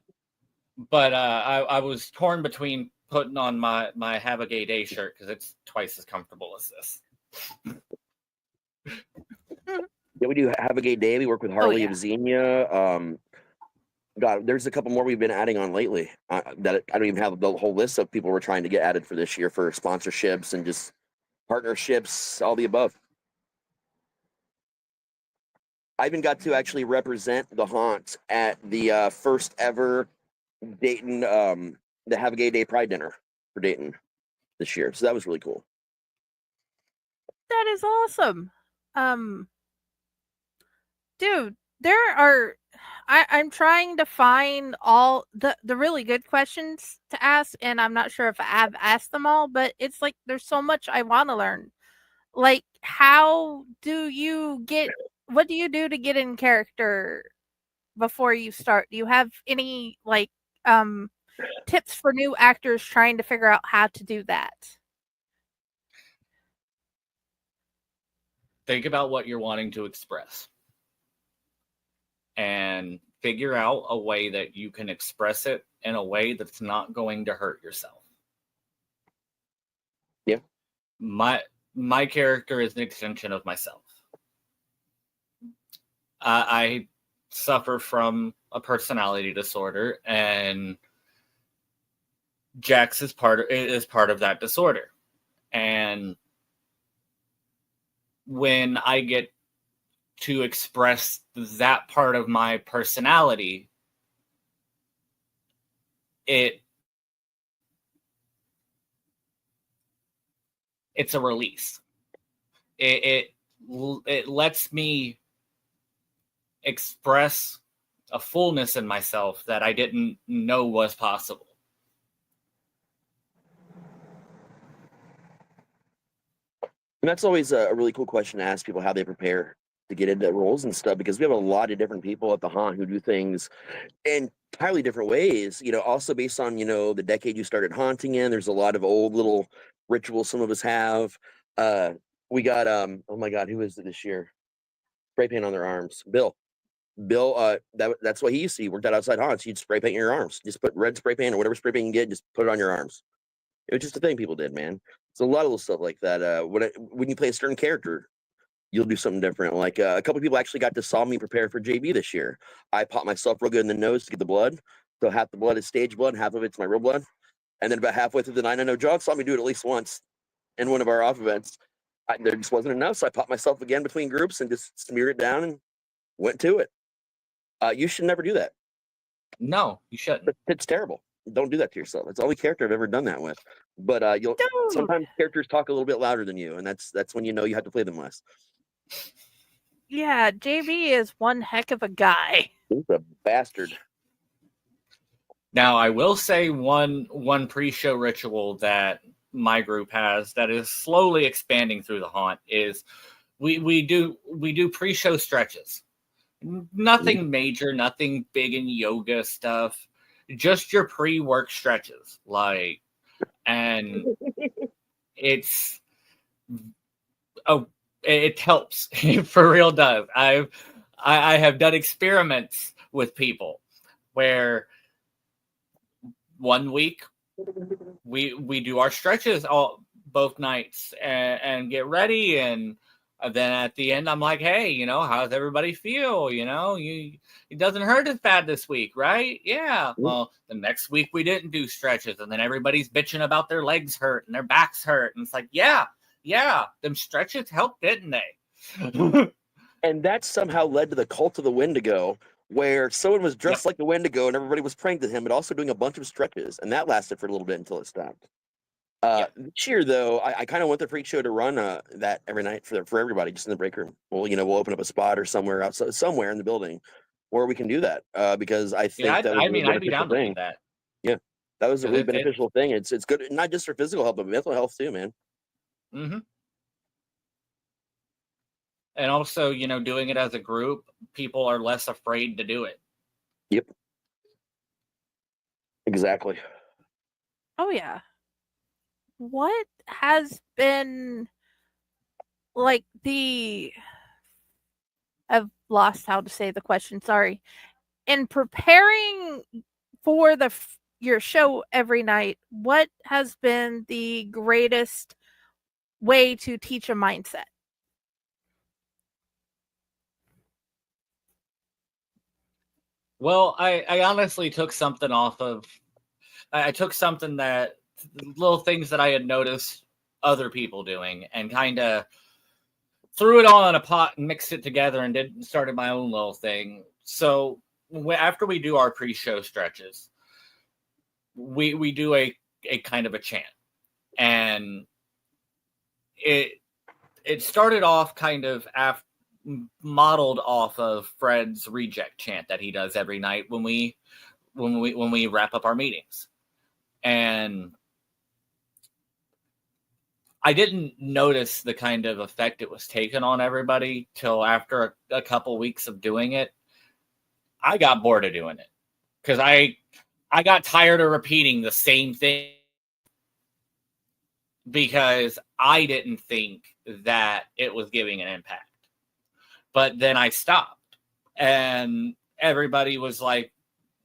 But I was torn between putting on my Have a Gay Day shirt, because it's twice as comfortable as this. Yeah, we do Have a Gay Day. We work with Harley of Xenia. God, there's a couple more we've been adding on lately that I don't even have the whole list of people we're trying to get added for this year for sponsorships and just partnerships, all the above. I even got to actually represent the haunt at the first ever Dayton, the Have a Gay Day Pride Dinner for Dayton this year. So that was really cool. That is awesome. Dude, I'm trying to find all the really good questions to ask, and I'm not sure if I've asked them all, but it's like there's so much I want to learn. Like, what do you do to get in character before you start? Do you have any like tips for new actors trying to figure out how to do that? Think about what you're wanting to express and figure out a way that you can express it in a way that's not going to hurt yourself. Yeah. My character is an extension of myself. I suffer from a personality disorder, and Jax is part of that disorder. And when I get to express that part of my personality, it's a release. It lets me express a fullness in myself that I didn't know was possible. And that's always a really cool question to ask people, how they prepare to get into roles and stuff, because we have a lot of different people at the haunt who do things in entirely different ways, also based on, the decade you started haunting in. There's a lot of old little rituals some of us have. We got, oh my God, who is it this year? Spray paint on their arms. Bill, that's what he used to. He worked at outside haunts. You'd spray paint your arms. Just put red spray paint or whatever spray paint you can get, just put it on your arms. It was just a thing people did, man. So a lot of little stuff like that. When you play a certain character, you'll do something different. Like a couple people actually got to saw me prepare for JB this year. I popped myself real good in the nose to get the blood. So half the blood is stage blood, half of it's my real blood. And then about halfway through the night, I know John saw me do it at least once in one of our off events. There just wasn't enough, so I popped myself again between groups and just smeared it down and went to it. You should never do that. No, you shouldn't. It's terrible. Don't do that to yourself. It's the only character I've ever done that with. But you'll sometimes characters talk a little bit louder than you, and that's when you know you have to play them less. Yeah, JB is one heck of a guy. He's a bastard. Now, I will say one pre-show ritual that my group has that is slowly expanding through the haunt is we do pre-show stretches. Nothing major, nothing big in yoga stuff. Just your pre-work stretches, and it's it helps. It for real does. I have done experiments with people where one week we do our stretches both nights and get ready, and then at the end I'm like, hey, how's everybody feel? It doesn't hurt as bad this week, right? Yeah. Well, the next week we didn't do stretches, and then everybody's bitching about their legs hurt and their backs hurt, and it's like, yeah, them stretches helped, didn't they? And that somehow led to the cult of the Wendigo, where someone was dressed like the Wendigo and everybody was praying to him, but also doing a bunch of stretches, and that lasted for a little bit until it stopped. This year, though, I kind of want the freak show to run that every night for everybody, just in the break room. Well, we'll open up a spot or somewhere outside, somewhere in the building, where we can do that. Because I think I'd be down to do that. Yeah, that was a really beneficial thing. It's good not just for physical health, but mental health too, man. Mm-hmm. And also, doing it as a group, people are less afraid to do it. Yep. Exactly. Oh, yeah. What has been I've lost how to say the question, sorry. In preparing for your show every night, what has been the greatest way to teach a mindset? Well, I honestly took something I took something that little things that I had noticed other people doing and kind of threw it all in a pot and mixed it together and started my own little thing. So after we do our pre-show stretches, we do a kind of a chant, and it started off kind of modeled off of Fred's reject chant that he does every night when we wrap up our meetings. And I didn't notice the kind of effect it was taking on everybody till after a couple weeks of doing it. I got bored of doing it because I got tired of repeating the same thing because I didn't think that it was giving an impact. But then I stopped, and everybody was like,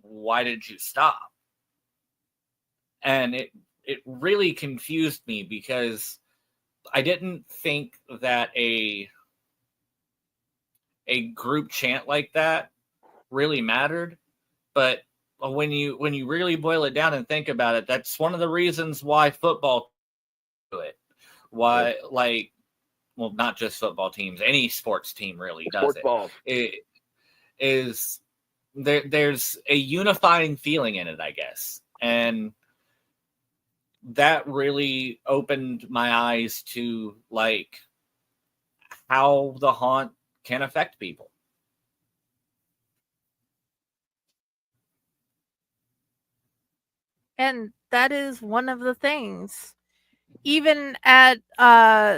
why did you stop? And it really confused me because I didn't think that a group chant like that really mattered. But when you really boil it down and think about it, that's one of the reasons why football do it. Why, well, not just football teams, any sports team really does it. There's a unifying feeling in it, I guess. And that really opened my eyes to how the haunt can affect people. And that is one of the things. Even at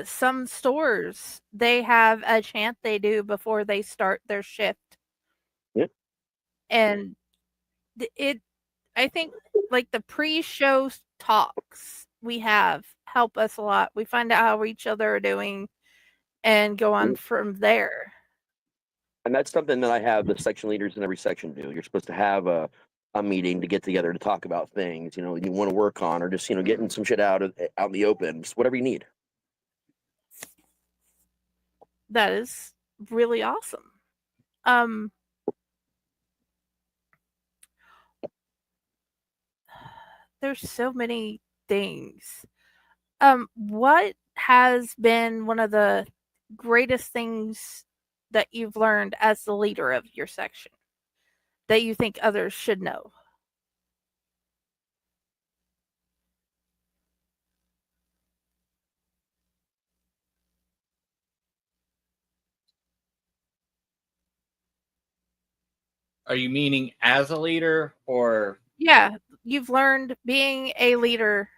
some stores, they have a chant they do before they start their shift. Yep. And I think the pre-show talks we have help us a lot. We find out how each other are doing and go on from there. And that's something that I have the section leaders in every section do. You're supposed to have a a meeting to get together to talk about things, you want to work on, or just, getting some shit out in the open, just whatever you need. That is really awesome. There's so many things. What has been one of the greatest things that you've learned as the leader of your section that you think others should know? Are you meaning as a leader or? Yeah, you've learned being a leader.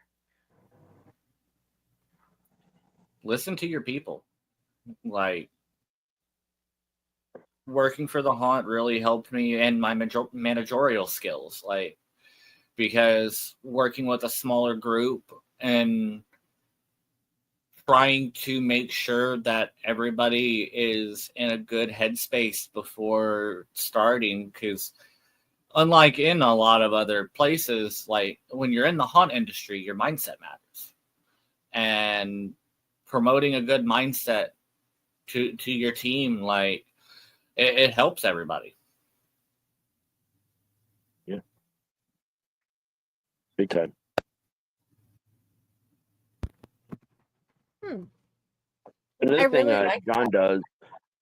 Listen to your people. Like, working for the haunt really helped me in my managerial skills. Like, because working with a smaller group and trying to make sure that everybody is in a good headspace before starting, because unlike in a lot of other places, like when you're in the haunt industry, your mindset matters. And promoting a good mindset to your team, like it helps everybody. Yeah. Big time. Another thing John does,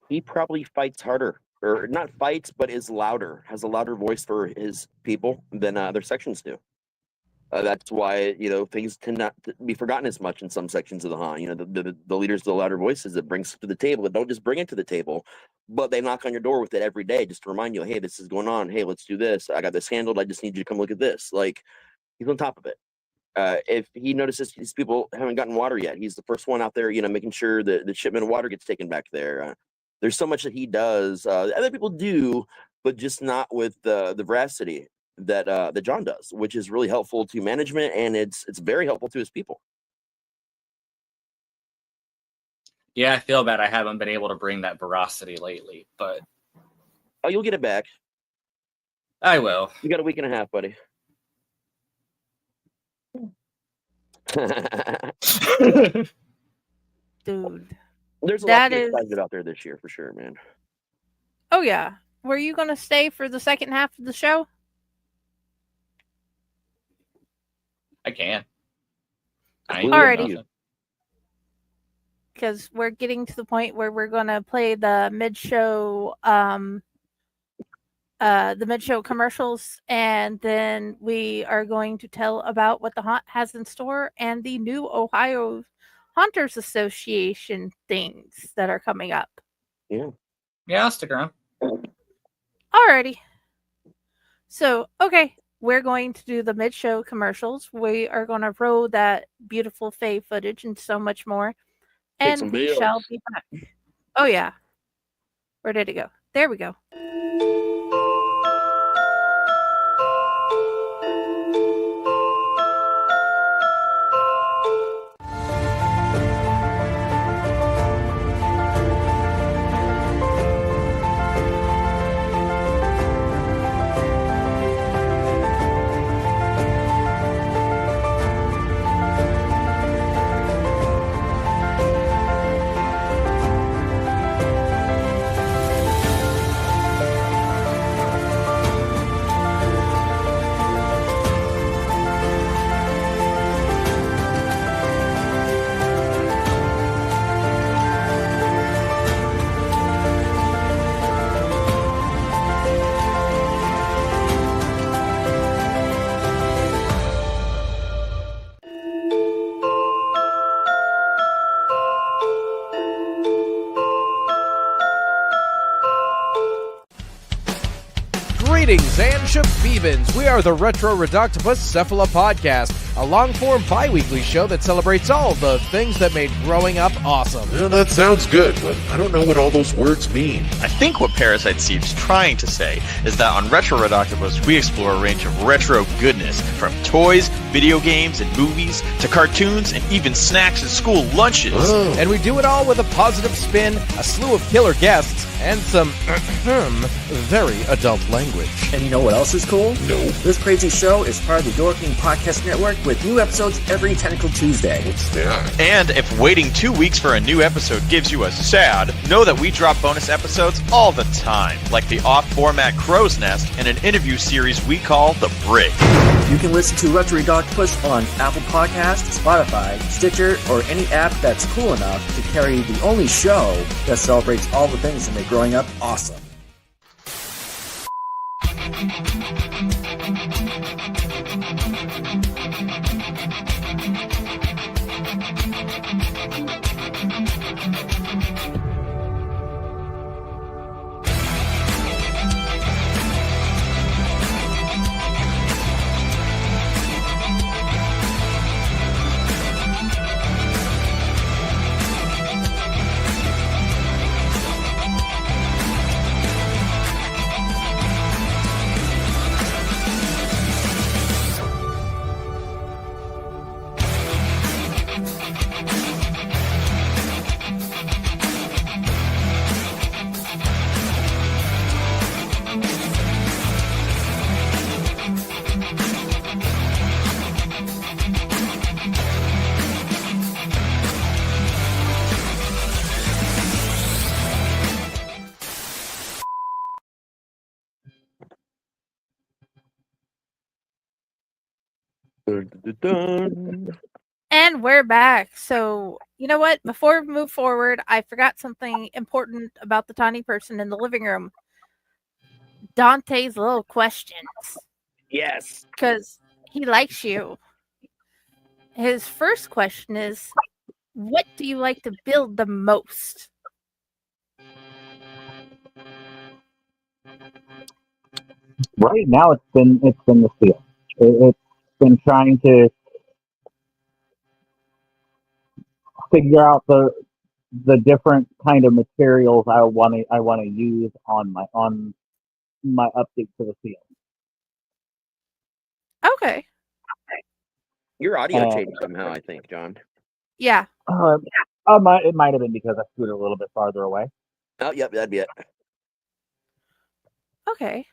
he probably fights harder, or not fights, but is louder, has a louder voice for his people than other sections do. That's why, things tend not to be forgotten as much in some sections of the haunt. The leaders, the louder voices that brings to the table, that don't just bring it to the table, but they knock on your door with it every day just to remind you, hey, this is going on. Hey, let's do this. I got this handled. I just need you to come look at this. Like, he's on top of it. If he notices these people haven't gotten water yet, he's the first one out there, making sure that the shipment of water gets taken back there. There's so much that he does. Other people do, but just not with the veracity that John does, which is really helpful to management, and it's very helpful to his people. Yeah, I feel bad I haven't been able to bring that veracity lately, but you'll get it back. I will. You got a week and a half, buddy. Dude, there's a lot to be excited out there this year for sure, man. Oh yeah. Were you going to stay for the second half of the show? I can. Alrighty. Because we're getting to the point where we're going to play the mid-show commercials, and then we are going to tell about what the haunt has in store and the new Ohio Haunters Association things that are coming up. Yeah, I'll stick around. Alrighty. So, okay, we're going to do the mid-show commercials. We are going to roll that beautiful Faye footage and so much more. And we shall be back. Oh, yeah. Where did it go? There we go. Greetings and shabibans. We are the Retro Reductibus Cephala Podcast, a long-form bi-weekly show that celebrates all the things that made growing up awesome. Well, that sounds good, but I don't know what all those words mean. I think what Parasite Steve's trying to say is that on Retro Reductibus, we explore a range of retro goodness, from toys, video games, and movies, to cartoons, and even snacks and school lunches. Oh. And we do it all with a positive spin, a slew of killer guests, and some very adult language. And you know what else is cool? No. This crazy show is part of the Dorking Podcast Network with new episodes every Technical Tuesday. What's that? And if waiting 2 weeks for a new episode gives you a sad, know that we drop bonus episodes all the time, like the off-format Crow's Nest and an interview series we call The Brig. You can listen to Retro Octopus on Apple Podcasts, Spotify, Stitcher, or any app that's cool enough to carry the only show that celebrates all the things that make growing up awesome. And we're back. So, you know what? Before we move forward, I forgot something important about the tiny person in the living room. Dante's little questions. Yes. Because he likes you. His first question is, what do you like to build the most? Right now, it's been the steel. It's been trying to figure out the different kind of materials I want to use on my update to the field. Okay. Your audio changed somehow, I think, John. Yeah. It might have been because I scooted a little bit farther away. Oh, yep, that'd be it. Okay.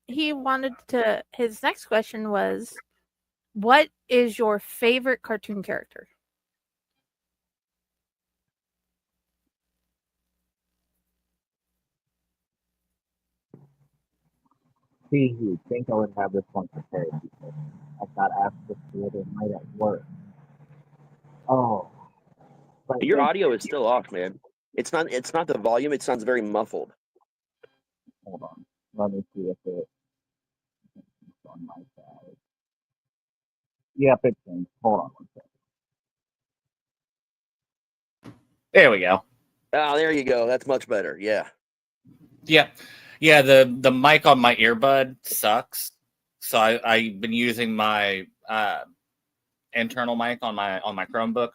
His next question was, what is your favorite cartoon character? See, you think I would have this one prepared because I got asked this the other night at work. Oh. But Your audio is still off, man. It's not the volume, it sounds very muffled. Hold on. Let me see if it's on my side. Yep, it's in. Hold on one second. There we go. Oh, there you go. That's much better. Yeah. Yeah, the mic on my earbud sucks. So I've been using my internal mic on my Chromebook.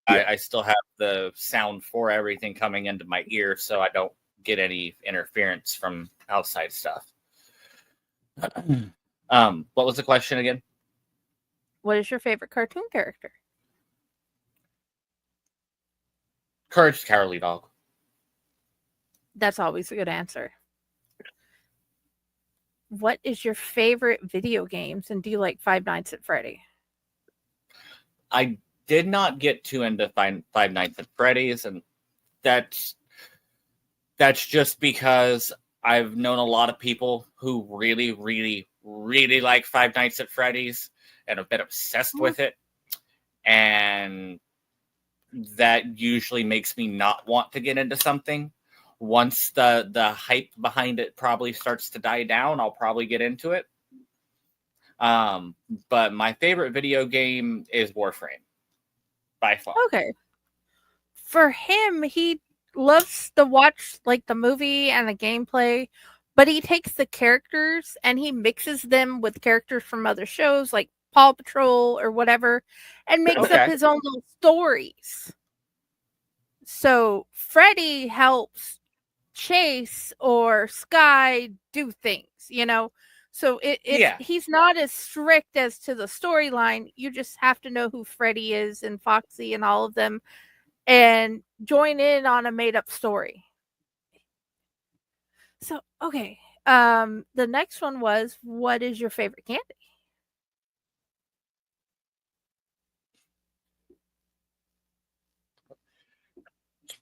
Yeah. I still have the sound for everything coming into my ear, so I don't get any interference from outside stuff. What was the question again? What is your favorite cartoon character? Courage the Cowardly Dog. That's always a good answer. What is your favorite video games, and do you like Five Nights at Freddy? I did not get too into Five Nights at Freddy's, and that's just because I've known a lot of people who really, really, really like Five Nights at Freddy's and have been obsessed with it, and that usually makes me not want to get into something. Once the hype behind it probably starts to die down, I'll probably get into it. But my favorite video game is Warframe, by far. Okay. For him, he loves to watch like the movie and the gameplay, but he takes the characters and he mixes them with characters from other shows like Paw Patrol or whatever, and makes up his own little stories. So Freddy helps Chase or Sky do things, you know? So he's not as strict as to the storyline. You just have to know who Freddy is and Foxy and all of them and join in on a made-up story. So, okay. The next one was, what is your favorite candy?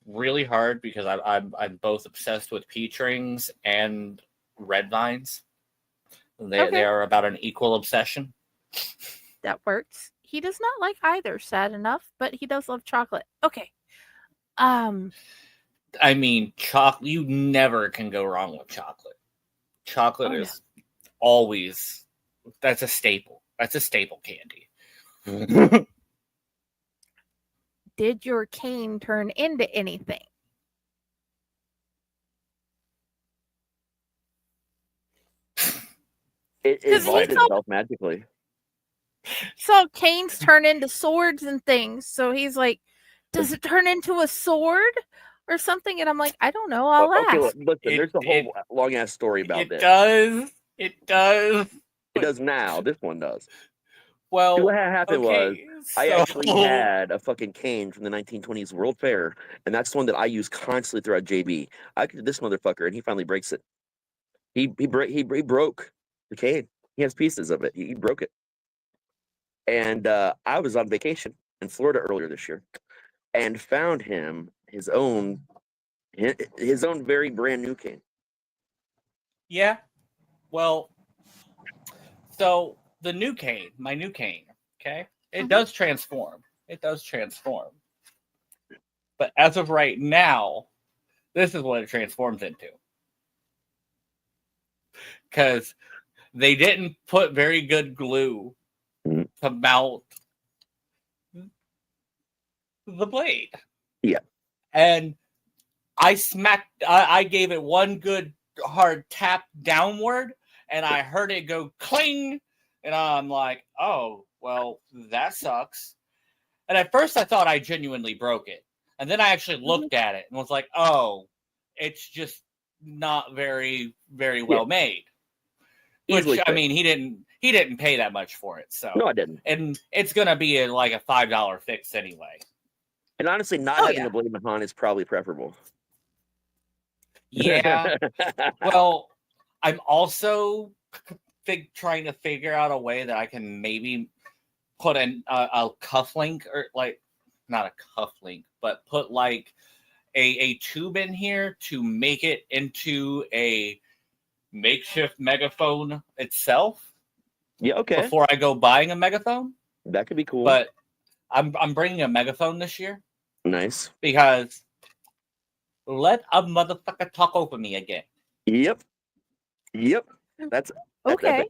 Really hard because I'm both obsessed with peach rings and red vines. They are about an equal obsession. That works. He does not like either, sad enough, but he does love chocolate. Okay. I mean, chocolate. You never can go wrong with chocolate. Chocolate is always that's a staple. That's a staple candy. Did your cane turn into anything? It evolved itself magically. So canes turn into swords and things. So he's like, does it turn into a sword or something? And I'm like, I don't know. I'll Okay, ask. listen, there's a whole long ass story about this. It does. It does now. This one does. Well, what happened was I actually had a fucking cane from the 1920s World Fair, and that's the one that I use constantly throughout JB. I could this motherfucker, and he finally breaks it. He broke the cane. He has pieces of it. He broke it. And I was on vacation in Florida earlier this year, and found him his own very brand new cane. Yeah. Well, so the new cane, my new cane, okay, it does transform. It does transform. But as of right now, this is what it transforms into. Because they didn't put very good glue to mount the blade. Yeah. And I gave it one good hard tap downward, and I heard it go cling, and I'm like, oh, well, that sucks. And at first I thought I genuinely broke it. And then I actually looked at it and was like, oh, it's just not very, very well made. Which, I mean, he didn't pay that much for it. So no, I didn't. And it's gonna be like a $5 fix anyway. And honestly, not having a blade on is probably preferable. Yeah. Well, I'm also trying to figure out a way that I can maybe put a cufflink, or like not a cufflink, but put like a tube in here to make it into a makeshift megaphone itself. Yeah, okay. Before I go buying a megaphone, that could be cool. But I'm bringing a megaphone this year. Nice. Because let a motherfucker talk over me again. Yep. That's okay.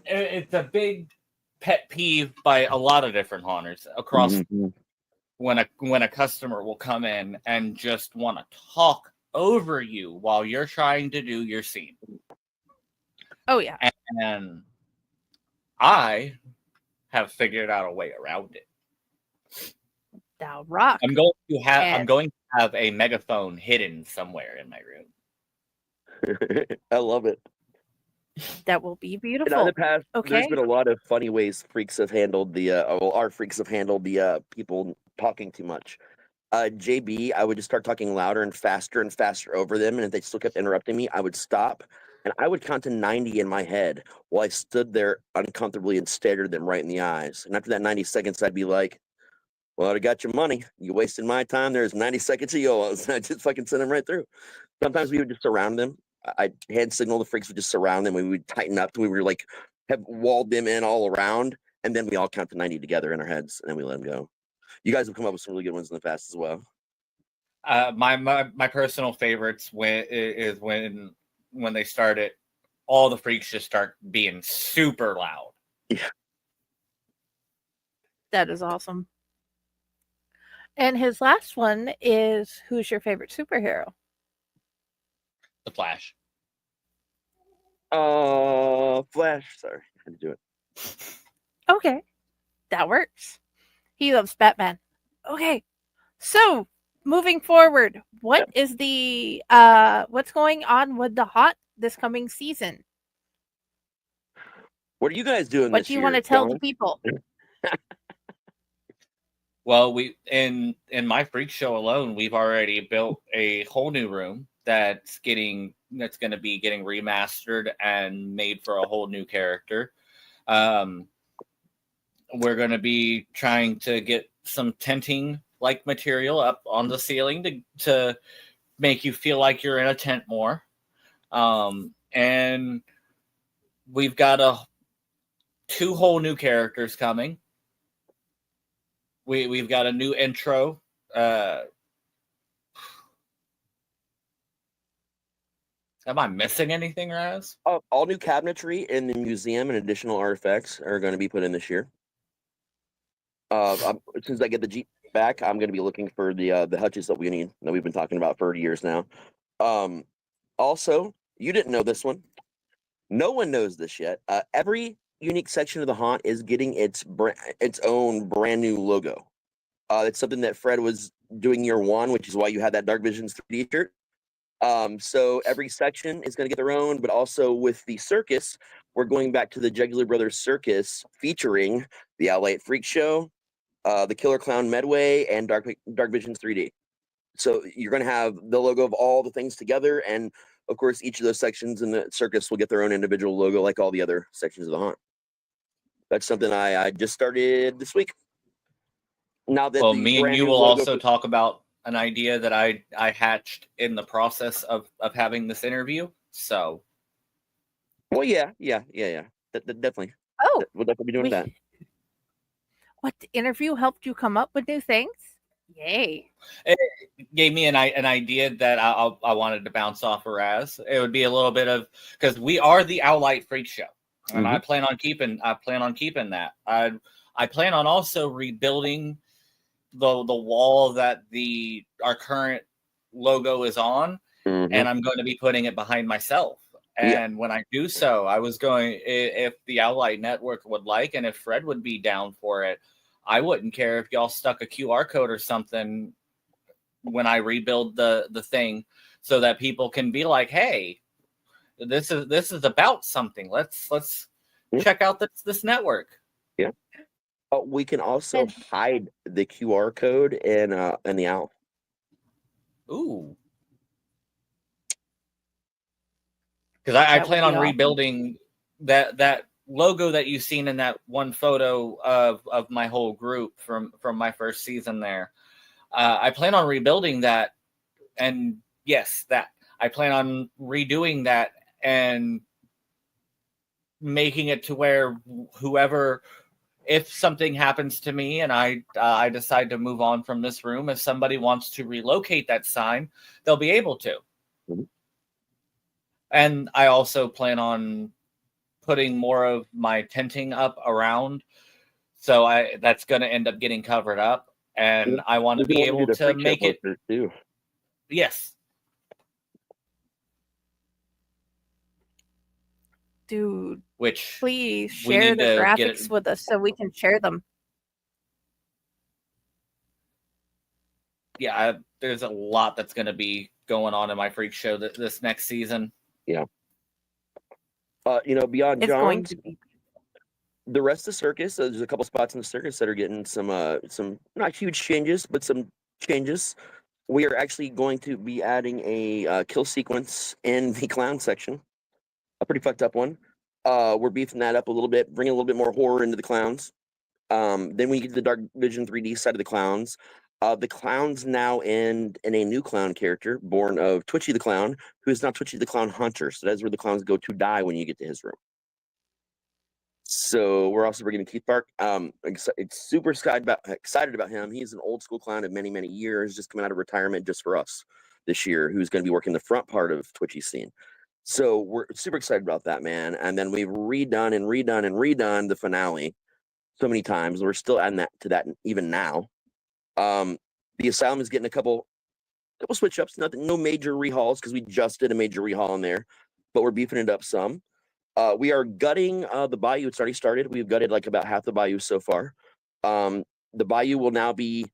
It's a big pet peeve by a lot of different haunters across when a customer will come in and just want to talk over you while you're trying to do your scene. Oh yeah. And I have figured out a way around it. Thou rock. I'm going to have a megaphone hidden somewhere in my room. I love it. That will be beautiful. And in the past, there's been a lot of funny ways freaks have handled our freaks have handled the people talking too much. JB, I would just start talking louder and faster over them, and if they still kept interrupting me, I would stop, and I would count to 90 in my head while I stood there uncomfortably and stared at them right in the eyes. And after that 90 seconds, I'd be like, well, I got your money. You wasted my time. There's 90 seconds of yours. I just fucking send them right through. Sometimes we would just surround them. I'd hand signal, the freaks would just surround them. We would tighten up. We were like, have walled them in all around. And then we all count to 90 together in our heads. And then we let them go. You guys have come up with some really good ones in the past as well. My personal favorites is when they started, all the freaks just start being super loud. Yeah. That is awesome. And his last one is, who's your favorite superhero? The Flash. Flash. Sorry, I had to do it. Okay, that works. He loves Batman. Okay, so moving forward, what is the what's going on with the haunt this coming season? What are you guys doing? What do you want to tell the people? Well, we in my freak show alone, we've already built a whole new room that's going to be getting remastered and made for a whole new character. We're going to be trying to get some tenting like material up on the ceiling to make you feel like you're in a tent more. And we've got 2 whole new characters coming. We've got a new intro. Am I missing anything, Raz? All new cabinetry in the museum and additional artifacts are going to be put in this year. Since I get the Jeep back, I'm going to be looking for the hutches that we need, that we've been talking about for years now. Also, you didn't know this one. No one knows this yet. Every unique section of the haunt is getting its own brand new logo. It's something that Fred was doing year 1, which is why you had that Dark Visions 3D shirt. So every section is going to get their own, but also with the circus, we're going back to the Jugular Brothers Circus featuring the Owl Light Freak Show, the Killer Clown Medway, and Dark Visions 3D. So you're going to have the logo of all the things together, and of course, each of those sections in the circus will get their own individual logo, like all the other sections of the haunt. That's something I just started this week. Now that me and you will also talk about an idea that I hatched in the process of having this interview. So, well, yeah, definitely. Oh, we'll definitely be doing that. What interview helped you come up with new things? Yay! It gave me an idea that I wanted to bounce off of Raz. It would be a little bit of, because we are the Owl Light Freak Show, and I plan on keeping that. I plan on also rebuilding the wall that our current logo is on, and I'm going to be putting it behind myself. And when I do so, I was going, if the Owl Light Network would like, and if Fred would be down for it, I wouldn't care if y'all stuck a QR code or something when I rebuild the thing, so that people can be like, hey, this is about something. Let's check out this network. Yeah. We can also hide the QR code in the owl. Ooh. Because I plan on rebuilding that logo that you've seen in that one photo of my whole group from my first season there. I plan on rebuilding that, and yes, that I plan on redoing that and making it to where whoever, if something happens to me and I decide to move on from this room, if somebody wants to relocate that sign, they'll be able to. And I also plan on putting more of my tenting up around, so that's going to end up getting covered up, and I want to be able to make it too. Yes, dude. Which please share the graphics with us so we can share them. Yeah, there's a lot that's going to be going on in my freak show this next season. Yeah. Beyond it's John's, going to be the rest of the circus, there's a couple spots in the circus that are getting some not huge changes, but some changes. We are actually going to be adding a kill sequence in the clown section, a pretty fucked up one. We're beefing that up a little bit, bringing a little bit more horror into the clowns. Then we get to the Dark Vision 3D side of the clowns. The clown's now in a new clown character, born of Twitchy the Clown, who is now Twitchy the Clown Hunter. So that's where the clowns go to die when you get to his room. So we're also bringing Keith Park. It's super excited about him. He's an old school clown of many, many years, just coming out of retirement just for us this year, who's going to be working the front part of Twitchy's scene. So we're super excited about that, man. And then we've redone the finale so many times. We're still adding that to that even now. The asylum is getting a couple switch ups, no major rehauls, because we just did a major rehaul in there, but we're beefing it up some. We are gutting the bayou. It's already started. We've gutted like about half the bayou so far. The bayou will now be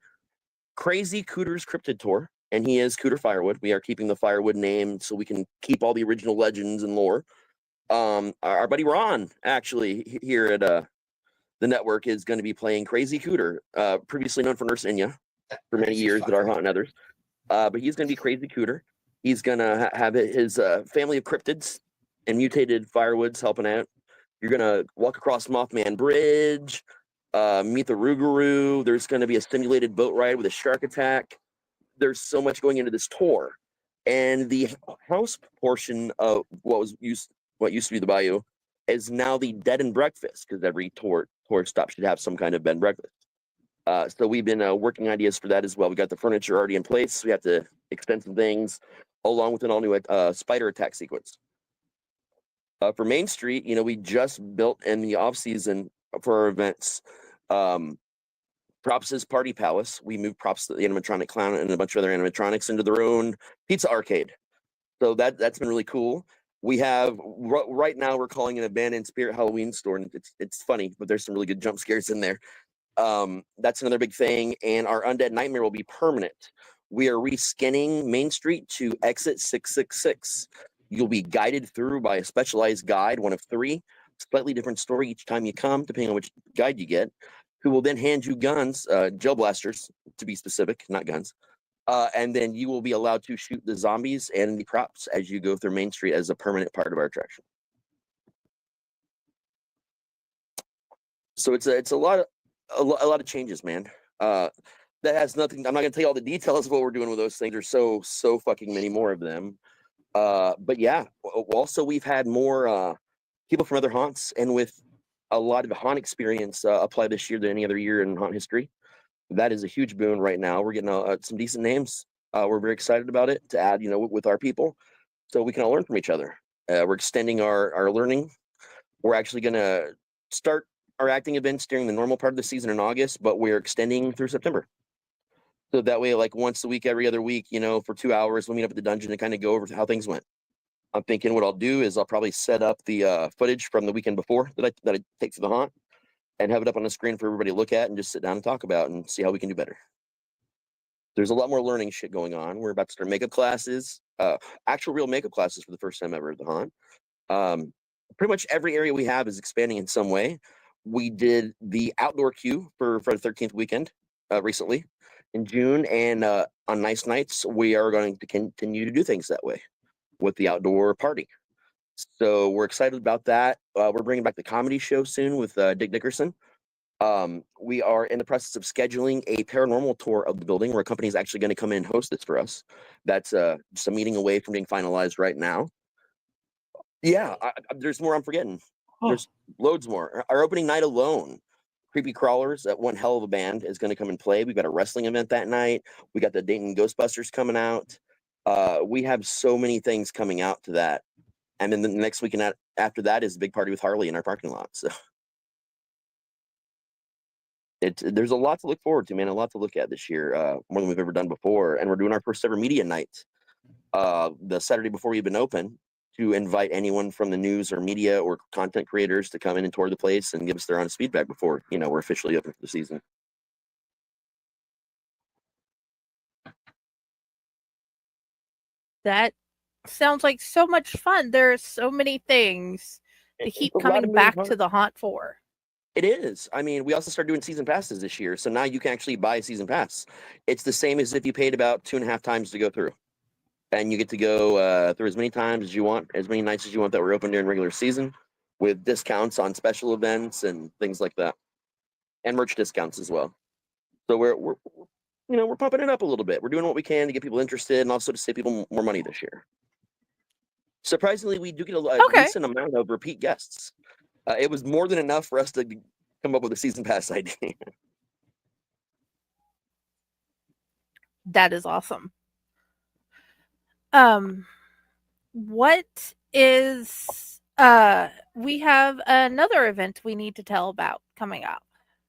Crazy Cooter's Cryptid Tour, and he is Cooter Firewood. We are keeping the Firewood name so we can keep all the original legends and lore. Our buddy Ron, actually, here at the network is going to be playing Crazy Cooter, previously known for Nurse Inya for many years at our Haunt and others. But he's going to be Crazy Cooter. He's going to have his family of cryptids and mutated firewoods helping out. You're going to walk across Mothman Bridge, meet the Rougarou. There's going to be a simulated boat ride with a shark attack. There's so much going into this tour. And the house portion of what used to be the bayou is now the bed and breakfast, because every tour stop should have some kind of bed and breakfast. So we've been working ideas for that as well. We got the furniture already in place. We have to extend some things along with an all-new spider attack sequence. For Main Street, we just built in the off-season for our events. Props' Party Palace. We moved Props, the animatronic clown, and a bunch of other animatronics into their own pizza arcade. So that's been really cool. We have right now we're calling it Abandoned Spirit Halloween Store, and it's funny, but there's some really good jump scares in there. That's another big thing, and our Undead Nightmare will be permanent. We are reskinning Main Street to exit 666. You'll be guided through by a specialized guide, one of 3, slightly different story each time you come, depending on which guide you get, who will then hand you guns, gel blasters, to be specific, not guns. And then you will be allowed to shoot the zombies and the props as you go through Main Street as a permanent part of our attraction. So it's a lot of changes, man. That has nothing. I'm not gonna tell you all the details of what we're doing with those things. There's so fucking many more of them. But yeah, also we've had more people from other haunts, and with a lot of haunt experience apply this year than any other year in haunt history. That is a huge boon right now. We're getting some decent names. We're very excited about it to add, with our people, so we can all learn from each other. We're extending our learning. We're actually going to start our acting events during the normal part of the season in August, but we're extending through September. So that way, like once a week, every other week, for 2 hours, we'll meet up at the dungeon and kind of go over how things went. I'm thinking what I'll do is I'll probably set up the footage from the weekend before that I take to the haunt, and have it up on the screen for everybody to look at and just sit down and talk about and see how we can do better. There's a lot more learning shit going on. We're about to start makeup classes, actual real makeup classes for the first time ever at the haunt. Pretty much every area we have is expanding in some way. We did the outdoor queue for the 13th weekend recently in June, and on nice nights, we are going to continue to do things that way with the outdoor party. So we're excited about that. We're bringing back the comedy show soon with Dick Dickerson. We are in the process of scheduling a paranormal tour of the building where a company is actually going to come in and host this for us. That's just a meeting away from being finalized right now. Yeah, there's more I'm forgetting. There's loads more. Our opening night alone, Creepy Crawlers, that one hell of a band, is going to come and play. We've got a wrestling event that night. We got the Dayton Ghostbusters coming out. We have so many things coming out to that. And then the next weekend after that is a big party with Harley in our parking lot. So there's a lot to look forward to, man. A lot to look at this year, more than we've ever done before. And we're doing our first ever media night the Saturday before we've been open, to invite anyone from the news or media or content creators to come in and tour the place and give us their honest feedback before we're officially open for the season. That sounds like so much fun. There are so many things to keep coming back to the haunt for. It is. I mean, we also started doing season passes this year, so now you can actually buy a season pass. It's the same as if you paid about 2.5 times to go through, and you get to go through as many times as you want, as many nights as you want that were open during regular season, with discounts on special events and things like that, and merch discounts as well. So we're pumping it up a little bit. We're doing what we can to get people interested, and also to save people more money this year. Surprisingly, we do get a decent amount of repeat guests. It was more than enough for us to come up with a season pass idea. That is awesome. What is we have another event we need to tell about coming up.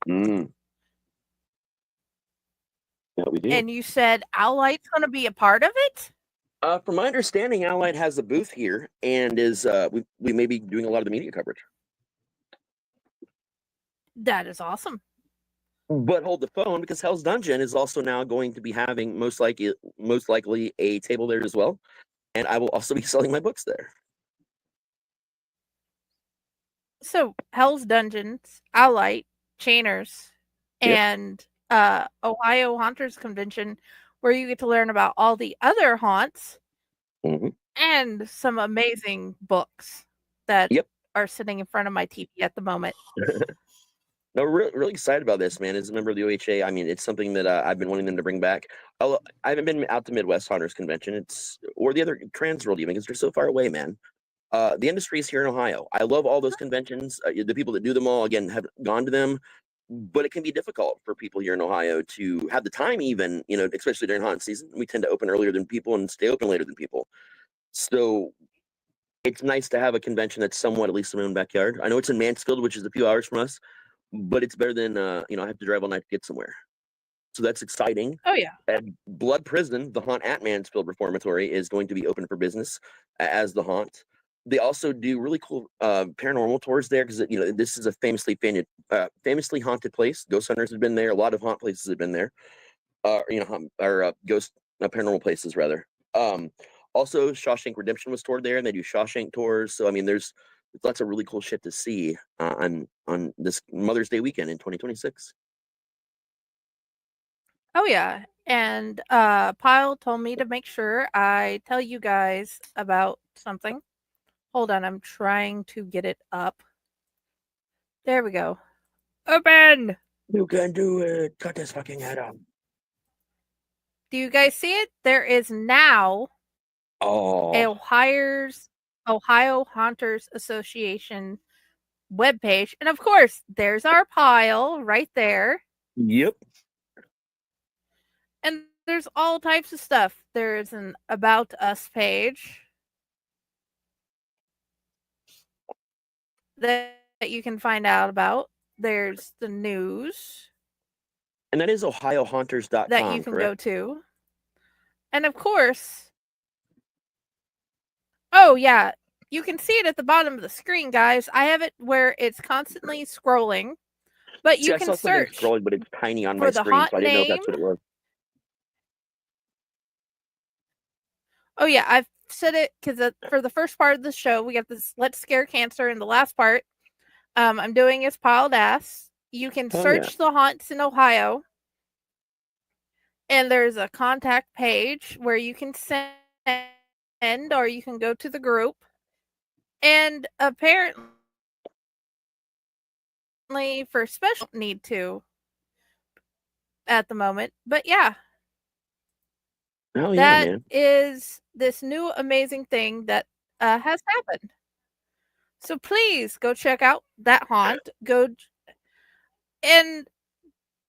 Yeah, we do. And you said Owlite's going to be a part of it? From my understanding, Owlite has a booth here and is we may be doing a lot of the media coverage. That is awesome. But hold the phone, because Hell's Dungeon is also now going to be having most likely a table there as well, and I will also be selling my books there. So Hell's Dungeons, Owlite, Chainers Yep. and Ohio Haunters Convention, where you get to learn about all the other haunts and some amazing books that Yep. are sitting in front of my TV at the moment. No, we're really excited about this, man. As a member of the OHA, I mean, it's something that I've been wanting them to bring back. I haven't been out to Midwest Haunters Convention, or the other Trans World even, because they're so far away, man. The industry is here in Ohio. I love all those conventions. The people that do them all, again, have gone to them, but it can be difficult for people here in Ohio to have the time, even, especially during haunt season. We tend to open earlier than people and stay open later than people. So it's nice to have a convention that's somewhat at least in my own backyard. I know it's in Mansfield, which is a few hours from us, but it's better than I have to drive all night to get somewhere. So that's exciting. Oh yeah. And Blood Prison, the haunt at Mansfield Reformatory, is going to be open for business as the haunt. They also do really cool paranormal tours there because this is a famously haunted place. Ghost hunters have been there. A lot of haunt places have been there. Ghost paranormal places rather. Also, Shawshank Redemption was toured there, and they do Shawshank tours. So I mean, there's lots of really cool shit to see on this Mother's Day weekend in 2026. Oh yeah. And Pyle told me to make sure I tell you guys about something. Hold on, I'm trying to get it up. There we go. Open! You can do it. Cut this fucking head off. Do you guys see it? There is now Ohio Haunters Association webpage. And of course, there's our Pyle right there. Yep. And there's all types of stuff. There's an About Us page that you can find out about. There's the news. And that is ohiohaunters.com, that you can go to. And of course, oh yeah, you can see it at the bottom of the screen, guys. I have it where it's constantly scrolling, but you can search scrolling, but it's tiny on my screen, so I didn't know if that's what it was. Oh yeah, I've said it because for the first part of the show, we got this Let's Scare Cancer, and the last part I'm doing is Piled Ass. You can search the haunts in Ohio, and there's a contact page where you can send, or you can go to the group. And apparently, for special need to at the moment, but yeah. Oh yeah, that man. is this new amazing thing that has happened. So please go check out that haunt. And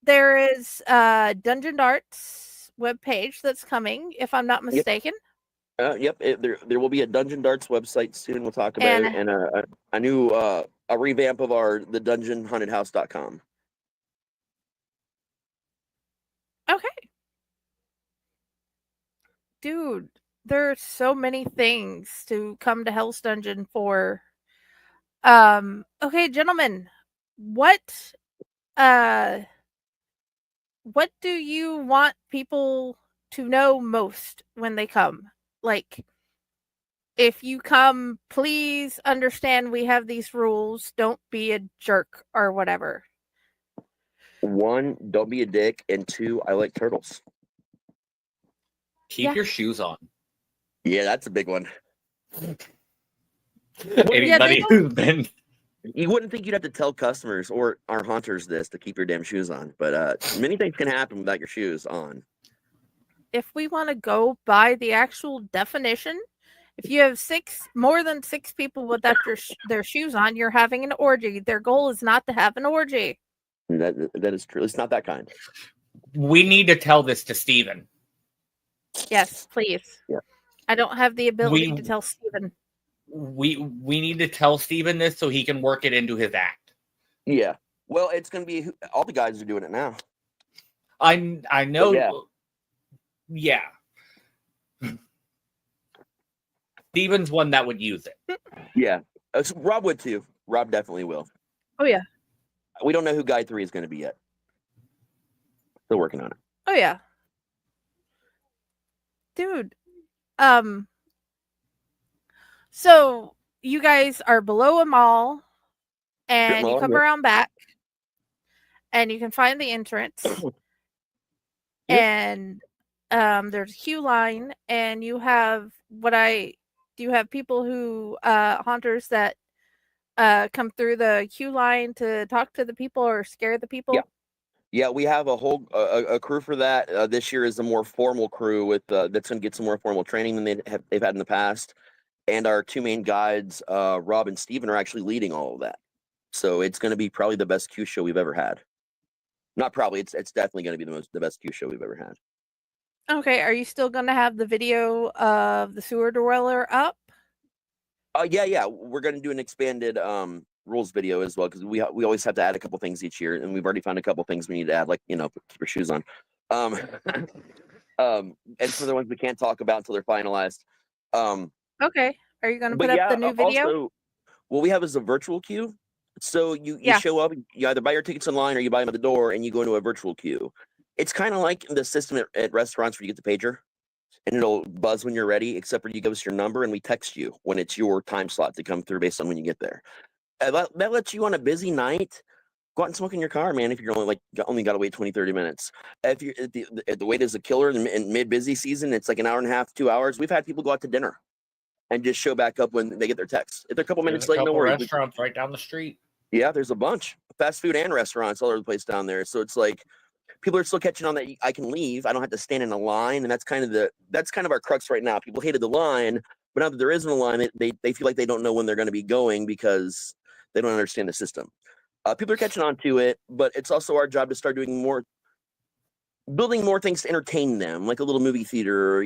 there is Dungeon Darts webpage that's coming, if I'm not mistaken. Yep. There will be a Dungeon Darts website soon. We'll talk about it, and a new a revamp of the dungeonhauntedhouse.com. Okay. Dude, there are so many things to come to Hell's Dungeon for. Okay, gentlemen, what do you want people to know most when they come? Like, if you come, please understand we have these rules. Don't be a jerk or whatever. 1, don't be a dick, and 2, I like turtles. Keep your shoes on. Yeah, that's a big one. Anybody who's been... You wouldn't think you'd have to tell customers or our haunters this to keep your damn shoes on, but many things can happen without your shoes on. If we want to go by the actual definition, if you have more than 6 people without their shoes on, you're having an orgy. Their goal is not to have an orgy. That is true. It's not that kind. We need to tell this to Steven. Yes, please. Yeah. I don't have the ability to tell Steven. We need to tell Steven this so he can work it into his act. Yeah. Well, it's going to be all the guys are doing it now. I know. Yeah. Steven's one that would use it. Yeah. So Rob would too. Rob definitely will. Oh yeah. We don't know who Guy 3 is going to be yet. Still working on it. Oh yeah. Dude. So you guys are below a mall and you come around back and you can find the entrance. Yep. And there's a queue line, and you have people who haunters that come through the queue line to talk to the people or scare the people? Yeah, we have a whole a crew for that. This year is a more formal crew with that's going to get some more formal training than they've had in the past. And our two main guides, Rob and Steven, are actually leading all of that. So it's going to be probably the best Q show we've ever had. Not probably, it's definitely going to be the best Q show we've ever had. Okay, are you still going to have the video of the sewer dweller up? Yeah, we're going to do an expanded rules video as well, because we always have to add a couple things each year, and we've already found a couple things we need to add, like keep your shoes on, and some of the ones we can't talk about until they're finalized. Okay, are you going to put up the new video? Also, what we have is a virtual queue. So you show up, you either buy your tickets online or you buy them at the door, and you go into a virtual queue. It's kind of like the system at restaurants where you get the pager, and it'll buzz when you're ready, except for you give us your number and we text you when it's your time slot to come through based on when you get there. That lets you on a busy night go out and smoke in your car, man, if you're only got to wait 20-30 minutes. If you're the wait is a killer in mid-busy season, it's like an hour and a half, 2 hours. We've had people go out to dinner and just show back up when they get their text. If they're a couple minutes late, no worries. Restaurants right down the street. Yeah, there's a bunch. Fast food and restaurants all over the place down there. So it's like people are still catching on that I can leave. I don't have to stand in a line, and that's kind of our crux right now. People hated the line, but now that there isn't a line, they feel like they don't know when they're going to be going because they don't understand the system. People are catching on to it, but it's also our job to start building more things to entertain them, like a little movie theater,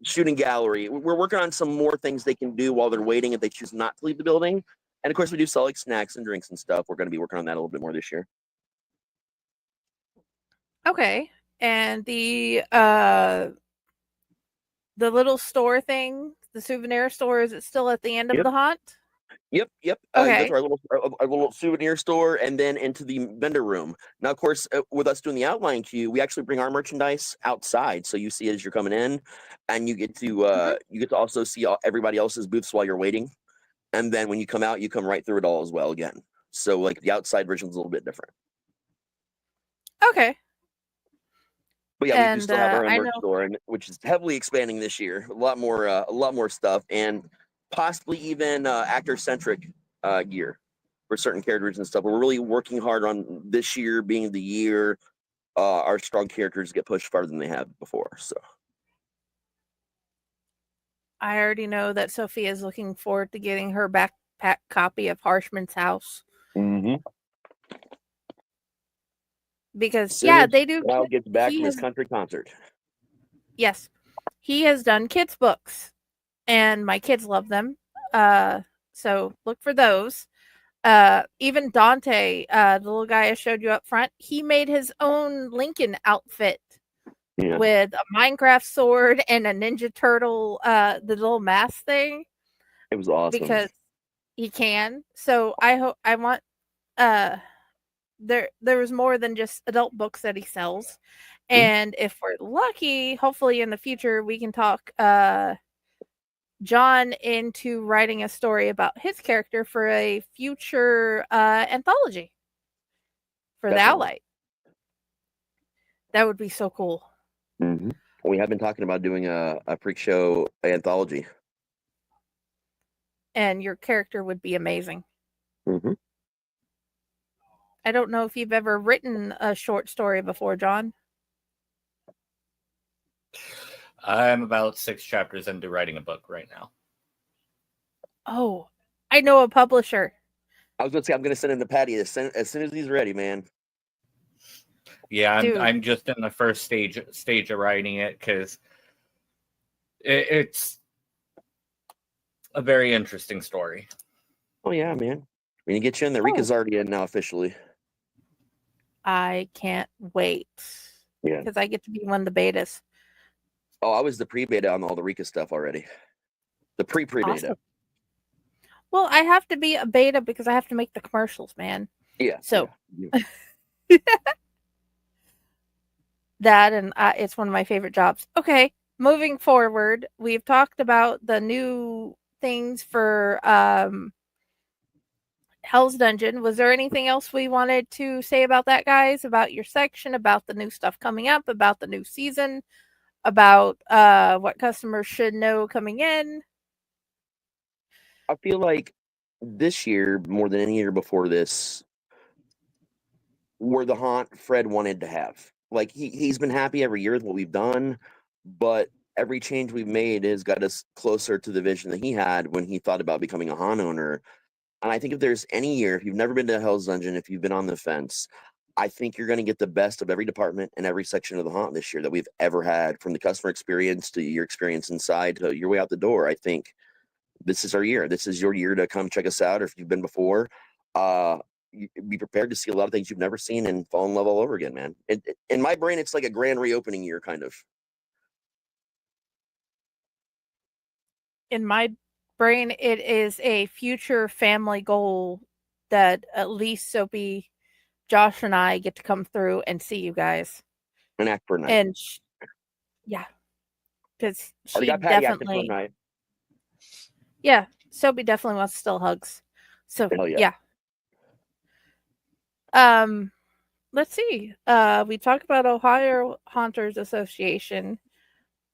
shooting gallery. We're working on some more things they can do while they're waiting if they choose not to leave the building. And of course, we do sell like snacks and drinks and stuff. We're going to be working on that a little bit more this year. Okay, and the little store thing, the souvenir store, is it still at the end of the haunt? Yep. Okay. You go to our little souvenir store and then into the vendor room. Now, of course, with us doing the outline queue, we actually bring our merchandise outside, so you see it as you're coming in, and you get to also see everybody else's booths while you're waiting. And then when you come out, you come right through it all as well again. So like the outside version is a little bit different. Okay. But yeah, we do still have our own merch store, which is heavily expanding this year. A lot more stuff, and possibly even actor-centric gear for certain characters and stuff. We're really working hard on this year being the year our strong characters get pushed farther than they have before. So I already know that Sophia is looking forward to getting her backpack copy of Harshman's House. Mm-hmm. Because they do. Now gets back from his country concert. Yes, he has done kids' books, and my kids love them. So look for those. Even Dante, the little guy I showed you up front, he made his own Lincoln outfit with a Minecraft sword and a Ninja Turtle, the little mask thing. It was awesome because he can. So I want there was more than just adult books that he sells. And if we're lucky, hopefully in the future we can talk John into writing a story about his character for a future anthology for the Owlite. That would be so cool. Mm-hmm. We have been talking about doing a freak show anthology. And your character would be amazing. Mm-hmm. I don't know if you've ever written a short story before, John. I'm about 6 chapters into writing a book right now. Oh, I know a publisher. I was going to say I'm going to send him to Patty as soon as he's ready, man. Yeah, I'm just in the first stage of writing it because it's a very interesting story. Oh yeah, man. When you get you in there, Rika's already in now officially. I can't wait. Yeah, because I get to be one of the betas. Oh, I was the pre-beta on all the Rika stuff already. The pre-beta. Awesome. Well, I have to be a beta because I have to make the commercials, man. Yeah. So that and it's one of my favorite jobs. Okay, moving forward, we've talked about the new things for Hell's Dungeon. Was there anything else we wanted to say about that, guys? About your section, about the new stuff coming up, about the new season, about what customers should know coming in? I feel like this year, more than any year before this, we're the haunt Fred wanted to have. Like he's been happy every year with what we've done, but every change we've made has got us closer to the vision that he had when he thought about becoming a haunt owner. And I think if there's any year, if you've never been to Hell's Dungeon, if you've been on the fence, I think you're going to get the best of every department and every section of the haunt this year that we've ever had, from the customer experience to your experience inside to your way out the door. I think this is our year. This is your year to come check us out. Or if you've been before, be prepared to see a lot of things you've never seen and fall in love all over again, man. In my brain, it's like a grand reopening year, kind of. In my brain, it is a future family goal that at least Soapy, Josh, and I get to come through and see you guys. An act for a night. And yeah, because she got Patty acting for a definitely, night. yeah, Soapy definitely wants still hugs. So Hell yeah. Let's see. We talked about Ohio Haunters Association.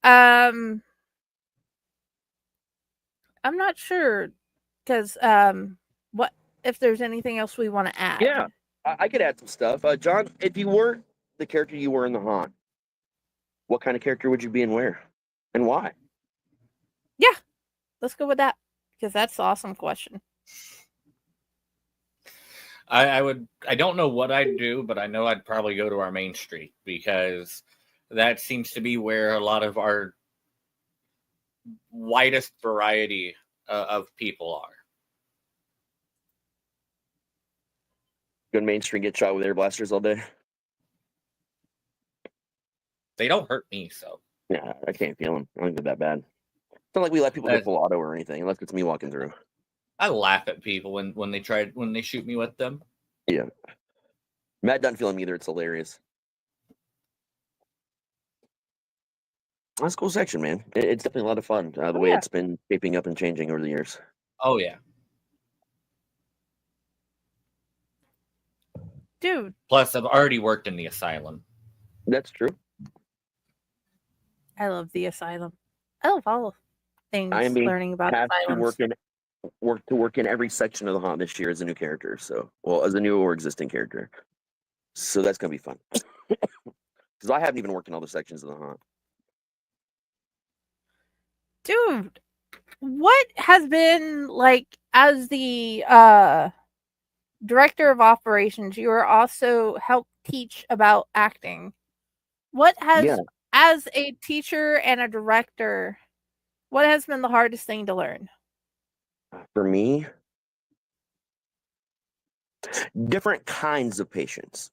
I'm not sure because what if there's anything else we want to add? Yeah, I could add some stuff. John, if you weren't the character you were in the haunt, what kind of character would you be and where? And why? Yeah, let's go with that because that's an awesome question. I don't know what I'd do, but I know I'd probably go to our main street because that seems to be where a lot of our widest variety of people are. Go to Main Street, get shot with air blasters all day. They don't hurt me, so. Yeah, I can't feel them. I don't think they're that bad. It's not like we let people get full auto or anything, unless it's me walking through. I laugh at people when they shoot me with them. Yeah. Matt doesn't feel them either. It's hilarious. That's a cool section, man. It's definitely a lot of fun. The way it's been shaping up and changing over the years. Oh, yeah. Dude. Plus, I've already worked in the asylum. That's true. I love the asylum. I love all things I am being learning about asylums. To work in every section of the haunt this year as a new character. So, well, as a new or existing character. So that's gonna be fun. Because I haven't even worked in all the sections of the haunt. Dude, what has been like as the director of operations? You are also helped teach about acting. What has, as a teacher and a director, what has been the hardest thing to learn? For me, different kinds of patience.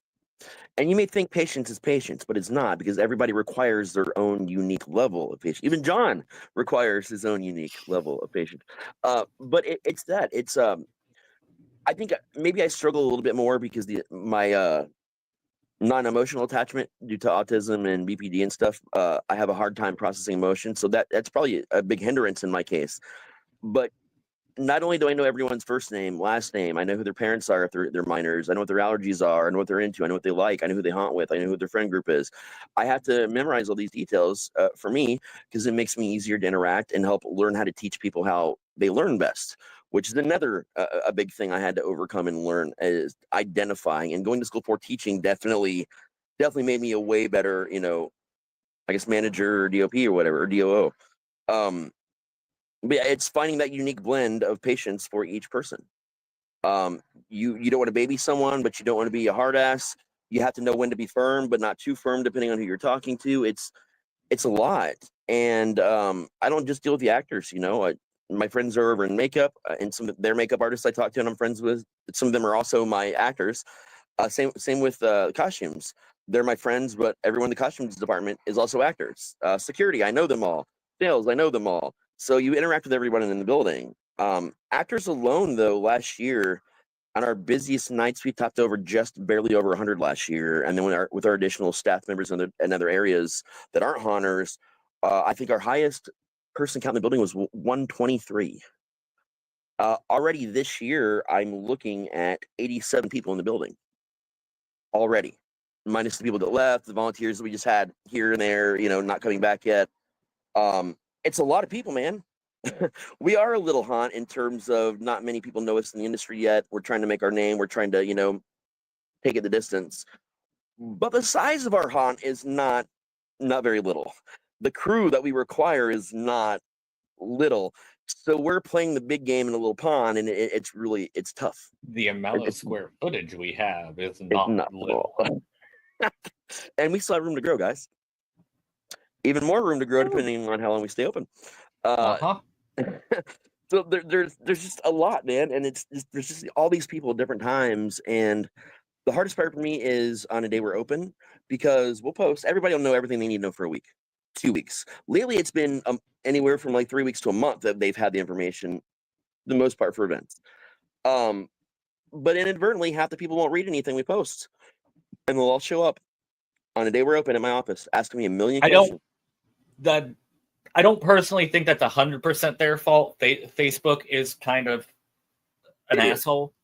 And you may think patience is patience, but it's not, because everybody requires their own unique level of patience. Even John requires his own unique level of patience. But it's that. It's I think maybe I struggle a little bit more because my non-emotional attachment due to autism and BPD and stuff. I have a hard time processing emotion, so that's probably a big hindrance in my case. But not only do I know everyone's first name, last name, I know who their parents are if they're minors. I know what their allergies are. I know what they're into. I know what they like. I know who they haunt with. I know who their friend group is. I have to memorize all these details for me because it makes me easier to interact and help learn how to teach people how they learn best, which is another a big thing I had to overcome and learn, is identifying. And going to school for teaching definitely made me a way better, I guess manager or DOP or whatever, or DOO. But yeah, it's finding that unique blend of patience for each person. You don't want to baby someone, but you don't want to be a hard ass. You have to know when to be firm, but not too firm, depending on who you're talking to. It's a lot. And I don't just deal with the actors, my friends are over in makeup, and some of their makeup artists I talk to and I'm friends with. Some of them are also my actors. Same with costumes. They're my friends, but everyone in the costumes department is also actors. Security, I know them all. Sales, I know them all. So you interact with everyone in the building. Actors alone, though, last year, on our busiest nights, we topped over just barely over 100 last year. And then with our additional staff members in other areas that aren't haunters, I think our highest person count in the building was 123. Already this year, I'm looking at 87 people in the building. Already, minus the people that left, the volunteers that we just had here and there, not coming back yet. It's a lot of people, man. We are a little haunt in terms of not many people know us in the industry yet. We're trying to make our name. We're trying to, take it the distance. But the size of our haunt is not very little. The crew that we require is not little. So we're playing the big game in a little pond, and it's tough. The amount of square footage we have is It's not little. And we still have room to grow, guys. Even more room to grow depending on how long we stay open. So there's just a lot, man, and there's just all these people at different times. And the hardest part for me is on a day we're open, because we'll post. Everybody will know everything they need to know for a week, 2 weeks. Lately, it's been anywhere from like 3 weeks to a month that they've had the information, the most part, for events. But inadvertently, half the people won't read anything we post, and they'll all show up on a day we're open at my office, asking me a million questions. I don't personally think that's 100% their fault. Facebook is kind of an asshole.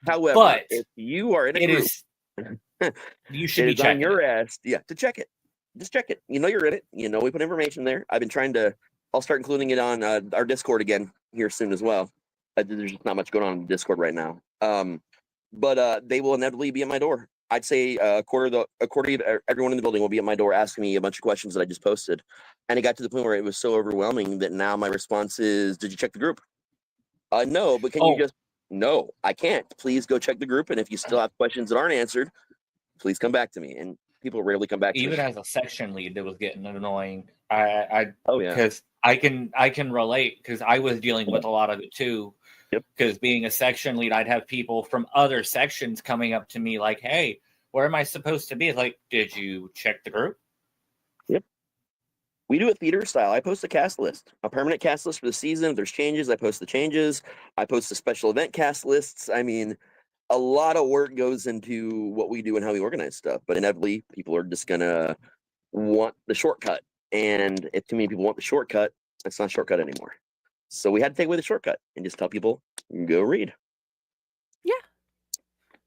However, if you are in a group, you should be checking on your ass. Yeah, to check it. Just check it. You're in it. We put information there. I've been trying to. I'll start including it on our Discord again here soon as well. There's just not much going on in Discord right now. But they will inevitably be at my door. I'd say a quarter of everyone in the building will be at my door asking me a bunch of questions that I just posted. And it got to the point where it was so overwhelming that now my response is, "Did you check the group?" No, but can you just? No, I can't. Please go check the group. And if you still have questions that aren't answered, please come back to me. And people rarely come back to me. Even as a section lead, it was getting annoying. Because I can relate, because I was dealing with a lot of it too. Because being a section lead, I'd have people from other sections coming up to me like, "Hey, where am I supposed to be?" Like, "Did you check the group?" Yep. We do it theater style. I post a cast list, a permanent cast list for the season. If there's changes, I post the changes. I post the special event cast lists. I mean, a lot of work goes into what we do and how we organize stuff. But inevitably, people are just going to want the shortcut. And if too many people want the shortcut, it's not a shortcut anymore. So we had to take away the shortcut and just tell people, go read. Yeah.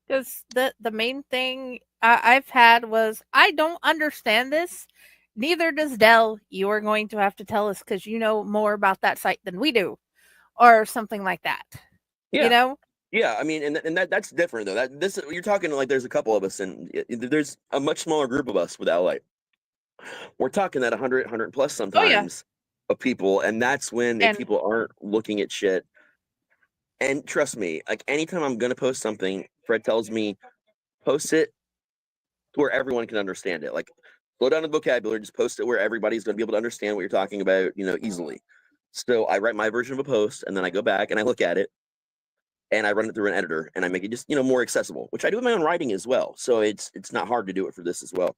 Because the main thing I've had was, I don't understand this. Neither does Dell. You are going to have to tell us, because you know more about that site than we do, or something like that. Yeah. Yeah, I mean, and that's different though. You're talking like there's a couple of us, and there's a much smaller group of us with Ally. We're talking that 100 plus sometimes of people, and that's when if people aren't looking at shit. And trust me, like anytime I'm gonna post something, Fred tells me, post it to where everyone can understand it. Like, slow down the vocabulary, just post it where everybody's gonna be able to understand what you're talking about, easily. So I write my version of a post, and then I go back and I look at it, and I run it through an editor, and I make it just more accessible, which I do with my own writing as well. So it's not hard to do it for this as well.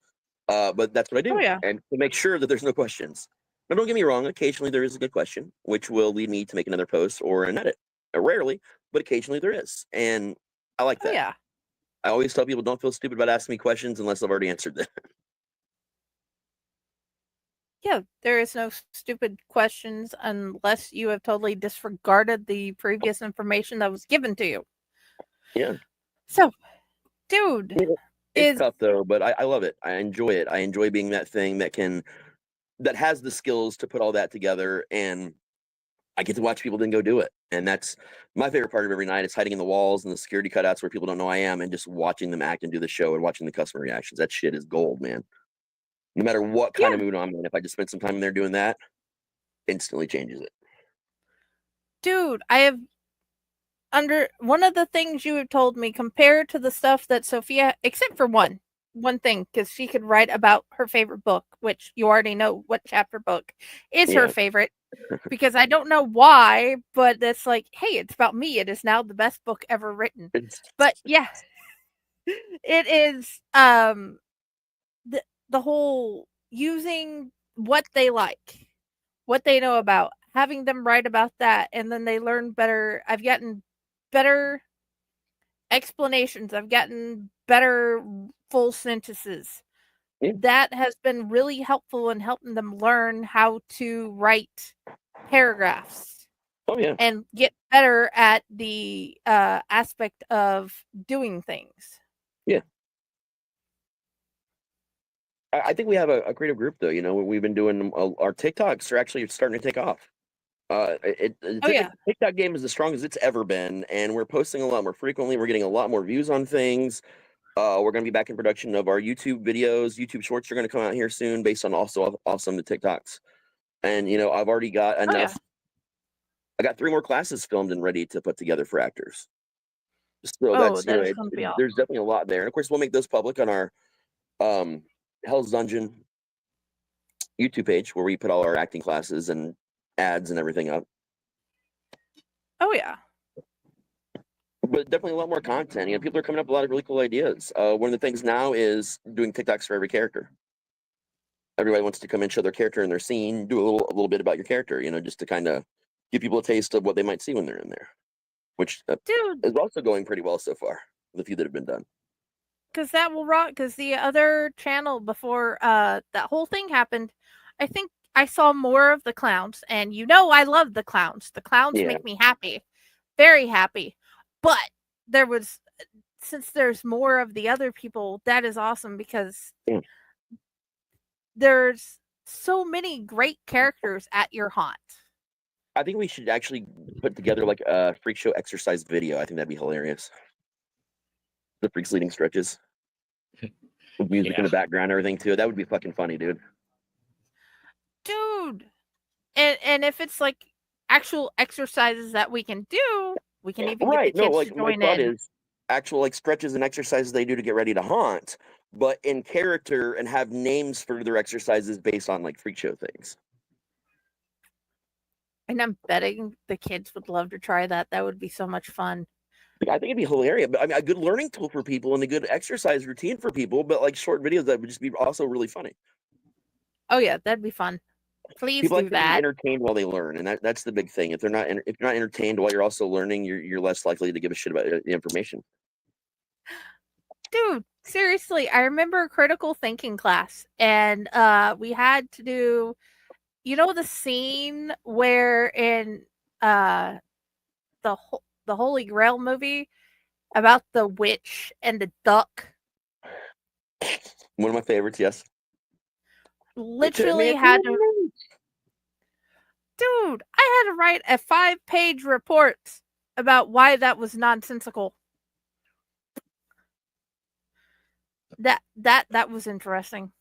But that's what I do, and to make sure that there's no questions. Now, don't get me wrong. Occasionally there is a good question, which will lead me to make another post or an edit. Rarely, but occasionally there is, and I like that. I always tell people, don't feel stupid about asking me questions unless I've already answered them. Yeah, there is no stupid questions unless you have totally disregarded the previous information that was given to you. Yeah. So, dude, it's tough though, but I love it. I enjoy it. I enjoy being that thing that has the skills to put all that together, and I get to watch people then go do it. And that's my favorite part of every night. It's hiding in the walls and the security cutouts where people don't know I am, and just watching them act and do the show and watching the customer reactions. That shit is gold, man. No matter what kind of mood I'm in, if I just spend some time in there doing that, instantly changes it. Dude, I have one of the things you have told me, compared to the stuff that Sophia, except for one thing, because she could write about her favorite book, which you already know what chapter book is her favorite, because I don't know why, but it's like, hey, it's about me. It is now the best book ever written. But yeah, it is the whole using what they like, what they know about, having them write about that, and then they learn better. I've gotten better explanations. I've gotten better full sentences. That has been really helpful in helping them learn how to write paragraphs. Oh yeah. And get better at the aspect of doing things. Yeah. I think we have a creative group though. You know, we've been doing our TikToks are actually starting to take off. TikTok game is as strong as it's ever been, and we're posting a lot more frequently. We're getting a lot more views on things. We're going to be back in production of our YouTube videos. YouTube Shorts are going to come out here soon, based on also the TikToks. And you know, I've already got enough. I got 3 more classes filmed and ready to put together for actors. So that's is going to be awesome. There's definitely a lot there, and of course we'll make those public on our Hell's Dungeon YouTube page, where we put all our acting classes and ads and everything up. Oh yeah. But definitely a lot more content. You know, people are coming up with a lot of really cool ideas. One of the things now is doing TikToks for every character. Everybody wants to come and show their character in their scene, do a little bit about your character, you know, just to kind of give people a taste of what they might see when they're in there, which is also going pretty well so far, the few that have been done. Because that will rock. Because the other channel before that whole thing happened, I think I saw more of the clowns, and you know I love the clowns. The clowns make me happy, very happy. But since there's more of the other people, that is awesome, because there's so many great characters at your haunt. I think we should actually put together like a freak show exercise video. I think that'd be hilarious. The freaks leading stretches with music in the background and everything too. That would be fucking funny, dude. And if it's like actual exercises that we can do, we can even get the kids to join my thought in. is actual like stretches and exercises they do to get ready to haunt, but in character, and have names for their exercises based on like freak show things. And I'm betting the kids would love to try that. That would be so much fun. I think it'd be hilarious. But I mean, a good learning tool for people and a good exercise routine for people, but like short videos that would just be also really funny. Oh yeah, that'd be fun. Please people do like to that. be entertained while they learn, and that's the big thing. If you're not entertained while you're also learning, you're less likely to give a shit about the information. Dude, seriously, I remember a critical thinking class, and we had to do, you know, the scene where in the Holy Grail movie about the witch and the duck. One of my favorites, yes. Literally had to. Dude, I had to write a 5-page report about why that was nonsensical. That was interesting.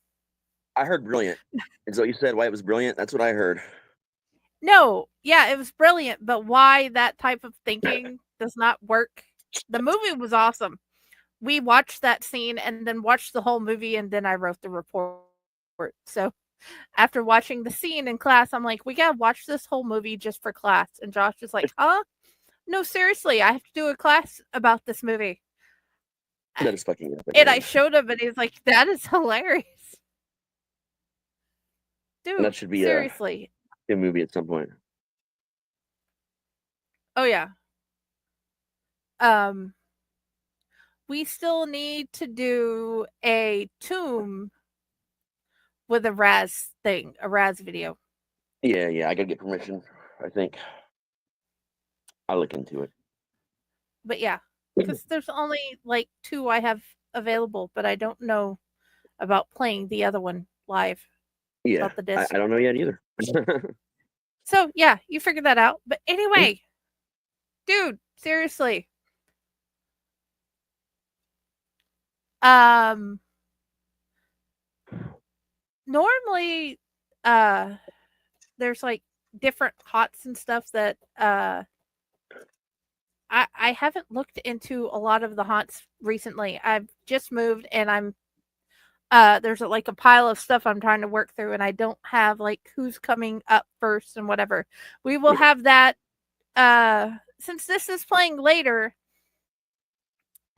I heard brilliant. Is what you said, why it was brilliant? That's what I heard. No, yeah, it was brilliant, but why that type of thinking does not work. The movie was awesome. We watched that scene and then watched the whole movie, and then I wrote the report. So after watching the scene in class, I'm like, we gotta watch this whole movie just for class. And Josh is like, huh? No, seriously, I have to do a class about this movie. That is fucking epic. And I showed him, and he's like, that is hilarious. Dude, that should be seriously. A movie at some point. Oh yeah. We still need to do a tomb with a Raz thing, a Raz video. Yeah, I gotta get permission, I think. I'll look into it. But yeah, because there's only like 2 I have available, but I don't know about playing the other one live. Yeah, the disc. I don't know yet either. So yeah, you figured that out. But anyway, dude, seriously. Normally, there's like different haunts and stuff that I haven't looked into a lot of the haunts recently. I've just moved, and I'm there's like a pile of stuff I'm trying to work through, and I don't have like who's coming up first and whatever. We will have that since this is playing later.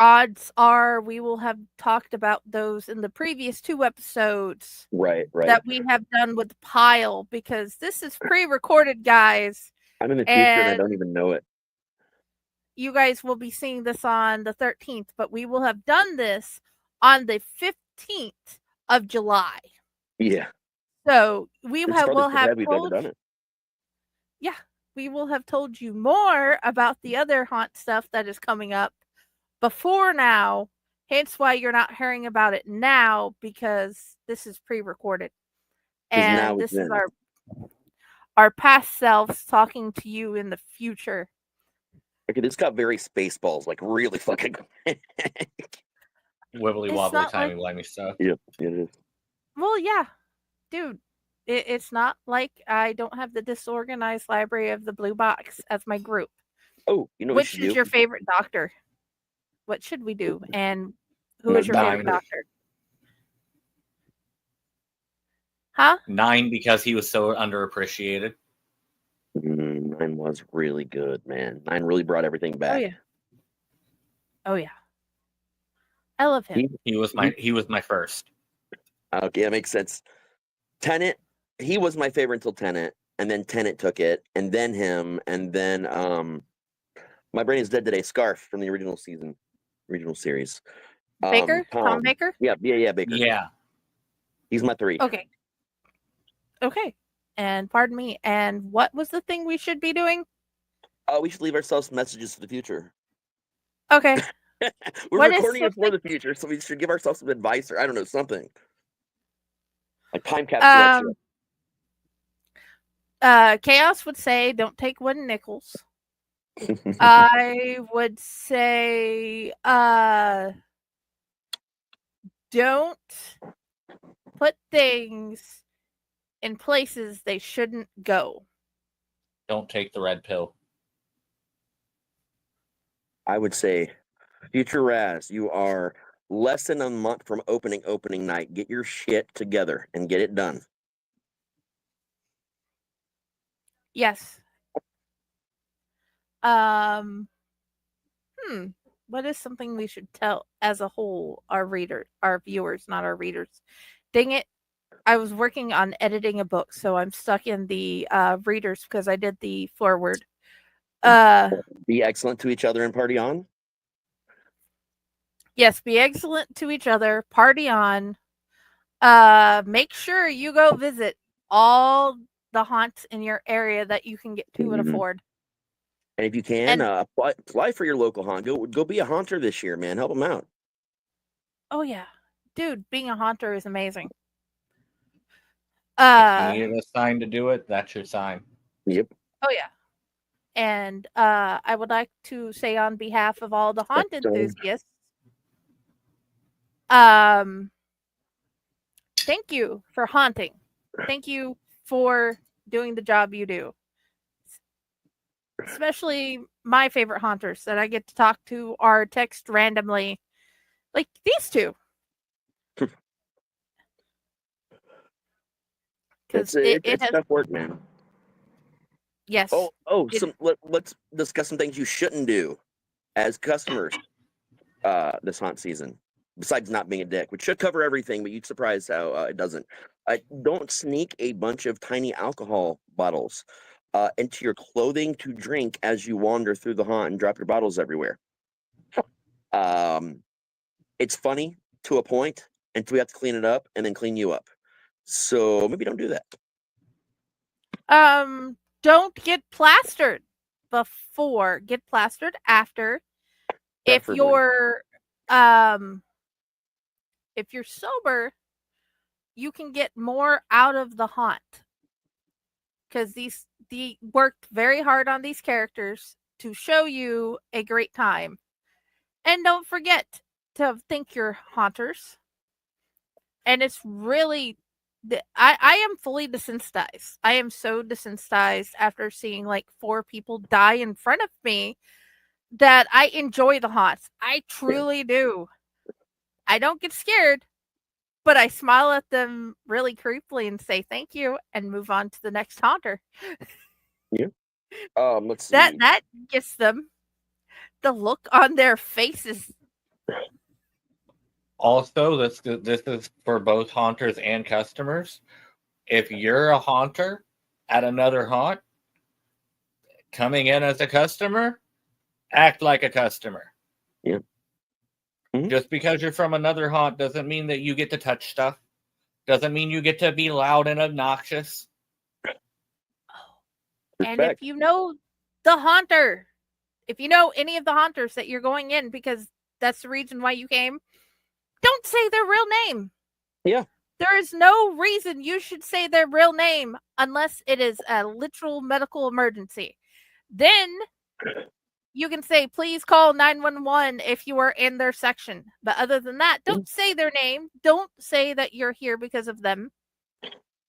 Odds are we will have talked about those in the previous 2 episodes. Right. That we have done with the pile, because this is pre-recorded, guys. I'm in the future and I don't even know it. You guys will be seeing this on the 13th, but we will have done this on the 15th of July. Yeah. So we'll have told we will have told you more about the other haunt stuff that is coming up before now. Hence why you're not hearing about it now, because this is pre-recorded. And this is our past selves talking to you in the future. Okay, this got very Spaceballs, like really fucking wibbly wobbly, timey wimey stuff. Yep, it is. Well, yeah, dude. It's not like I don't have the disorganized library of the Blue Box as my group. Oh, you know what Which is your favorite doctor? What should we do? And who is your favorite doctor? Huh? 9 because he was so underappreciated. 9 was really good, man. 9 really brought everything back. Oh yeah. Oh yeah. I love him. He was my first. Okay, that makes sense. Tenet, he was my favorite until Tenet, and then Tenet took it, and then him, and then My Brain is Dead Today, Scarf from the original series. Baker? Tom Baker? Yeah, Baker. Yeah. He's my 3. Okay. And pardon me, and what was the thing we should be doing? We should leave ourselves messages for the future. Okay. We're recording it for the future, so we should give ourselves some advice, or I don't know, something. Like time capsule. Chaos would say, don't take wooden nickels. I would say, don't put things in places they shouldn't go. Don't take the red pill. I would say, Future Raz, you are less than a month from opening night. Get your shit together and get it done. Yes. What is something we should tell as a whole, our viewers, not our readers? Dang it. I was working on editing a book, so I'm stuck in the readers because I did the foreword. Be excellent to each other and party on. Yes, be excellent to each other, party on. Make sure you go visit all the haunts in your area that you can get to and afford. And if you can, apply for your local haunt. Go be a haunter this year, man. Help them out. Oh yeah, dude, being a haunter is amazing. If you need a sign to do it, that's your sign. Yep. Oh yeah. And I would like to say on behalf of all the haunt enthusiasts, thank you for haunting. Thank you for doing the job you do. Especially my favorite haunters that I get to talk to or text randomly, like these two. It's tough work, man. Yes. Let's discuss some things you shouldn't do as customers this haunt season. Besides not being a dick, which should cover everything, but you'd surprise how it doesn't. Don't sneak a bunch of tiny alcohol bottles into your clothing to drink as you wander through the haunt and drop your bottles everywhere. It's funny to a point until we have to clean it up and then clean you up. So maybe don't do that. Don't get plastered before. Get plastered after. Preferably. If you're sober, you can get more out of the haunt. Because they worked very hard on these characters to show you a great time. And don't forget to thank your haunters. And it's really, I am fully desensitized. I am so desensitized after seeing like 4 people die in front of me that I enjoy the haunts. I truly do. I don't get scared, but I smile at them really creepily and say thank you and move on to the next haunter. Yeah. Let's see. That gets them the look on their faces. Also, this is for both haunters and customers. If you're a haunter at another haunt, coming in as a customer, act like a customer. Yeah. Mm-hmm. Just because you're from another haunt doesn't mean that you get to touch stuff. Doesn't mean you get to be loud and obnoxious. And if you know the haunter, if you know any of the haunters that you're going in, because that's the reason why you came, don't say their real name. Yeah. There is no reason you should say their real name unless it is a literal medical emergency. Then you can say, please call 911 if you are in their section. But other than that, don't say their name. Don't say that you're here because of them.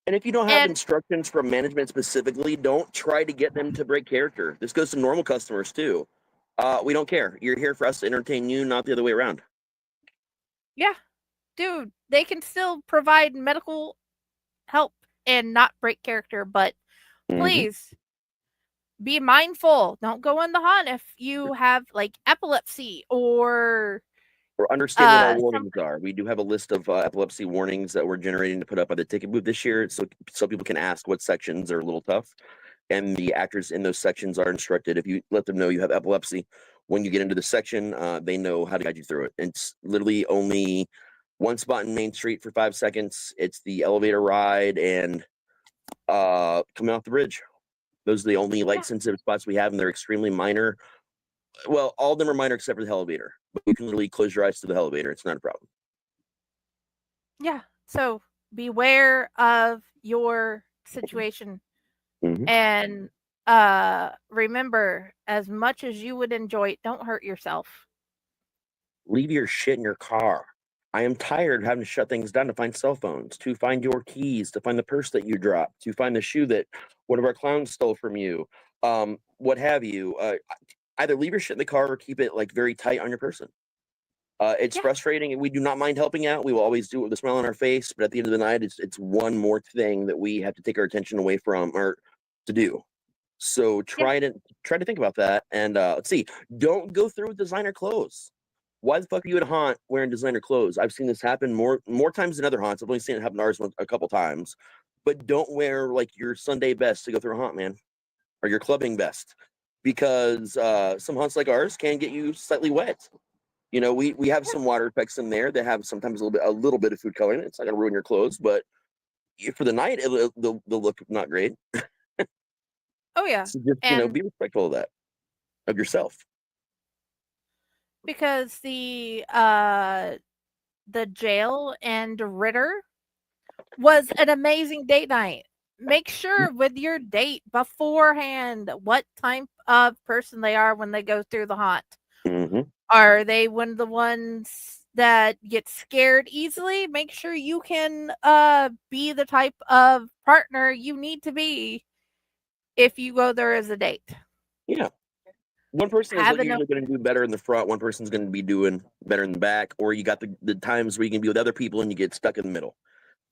And if you don't have instructions from management specifically, don't try to get them to break character. This goes to normal customers too. We don't care. You're here for us to entertain you, not the other way around. Yeah. Dude, they can still provide medical help and not break character, but please be mindful. Don't go in the haunt if you have like epilepsy or understand what our warnings are. We do have a list of epilepsy warnings that we're generating to put up by the ticket booth this year, so people can ask what sections are a little tough, and the actors in those sections are instructed. If you let them know you have epilepsy, when you get into the section, they know how to guide you through it. It's literally only one spot in Main Street for 5 seconds. It's the elevator ride and coming off the bridge. Those are the only light sensitive spots we have, and they're extremely minor. Well, all of them are minor except for the elevator, but you can literally close your eyes to the elevator. It's not a problem. Yeah. So beware of your situation. And remember, as much as you would enjoy it, don't hurt yourself. Leave your shit in your car. I am tired of having to shut things down to find cell phones, to find your keys, to find the purse that you dropped, to find the shoe that one of our clowns stole from you, what have you. Either leave your shit in the car or keep it like very tight on your person. It's frustrating, and we do not mind helping out. We will always do it with a smile on our face, but at the end of the night, it's one more thing that we have to take our attention away from or to do. So try to think about that. And let's see, don't go through with designer clothes. Why the fuck are you at a haunt wearing designer clothes? I've seen this happen more times than other haunts. I've only seen it happen to ours a couple times. But don't wear like your Sunday best to go through a haunt, man, or your clubbing best, because some haunts like ours can get you slightly wet. You know, we have some water effects in there that have sometimes a little bit of food coloring. It's not gonna ruin your clothes, but for the night, they'll look not great. Oh yeah, so just be respectful of that, of yourself. Because the jail and Ritter was an amazing date night. Make sure with your date beforehand what type of person they are when they go through the haunt. Are they one of the ones that get scared easily? Make sure you can be the type of partner you need to be if you go there as a date. Yeah. One person is usually going to do better in the front. One person's going to be doing better in the back. Or you got the times where you can be with other people and you get stuck in the middle.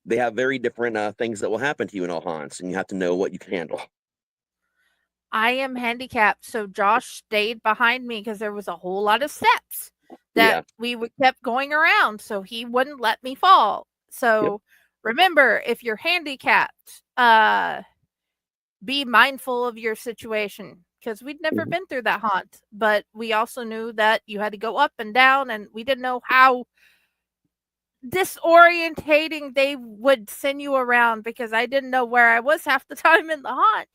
They have very different things that will happen to you in all haunts, and you have to know what you can handle. I am handicapped, so Josh stayed behind me because there was a whole lot of steps that we kept going around, so he wouldn't let me fall. So remember, if you're handicapped, be mindful of your situation, because we'd never been through that haunt, but we also knew that you had to go up and down, and we didn't know how disorientating they would send you around, because I didn't know where I was half the time in the haunt.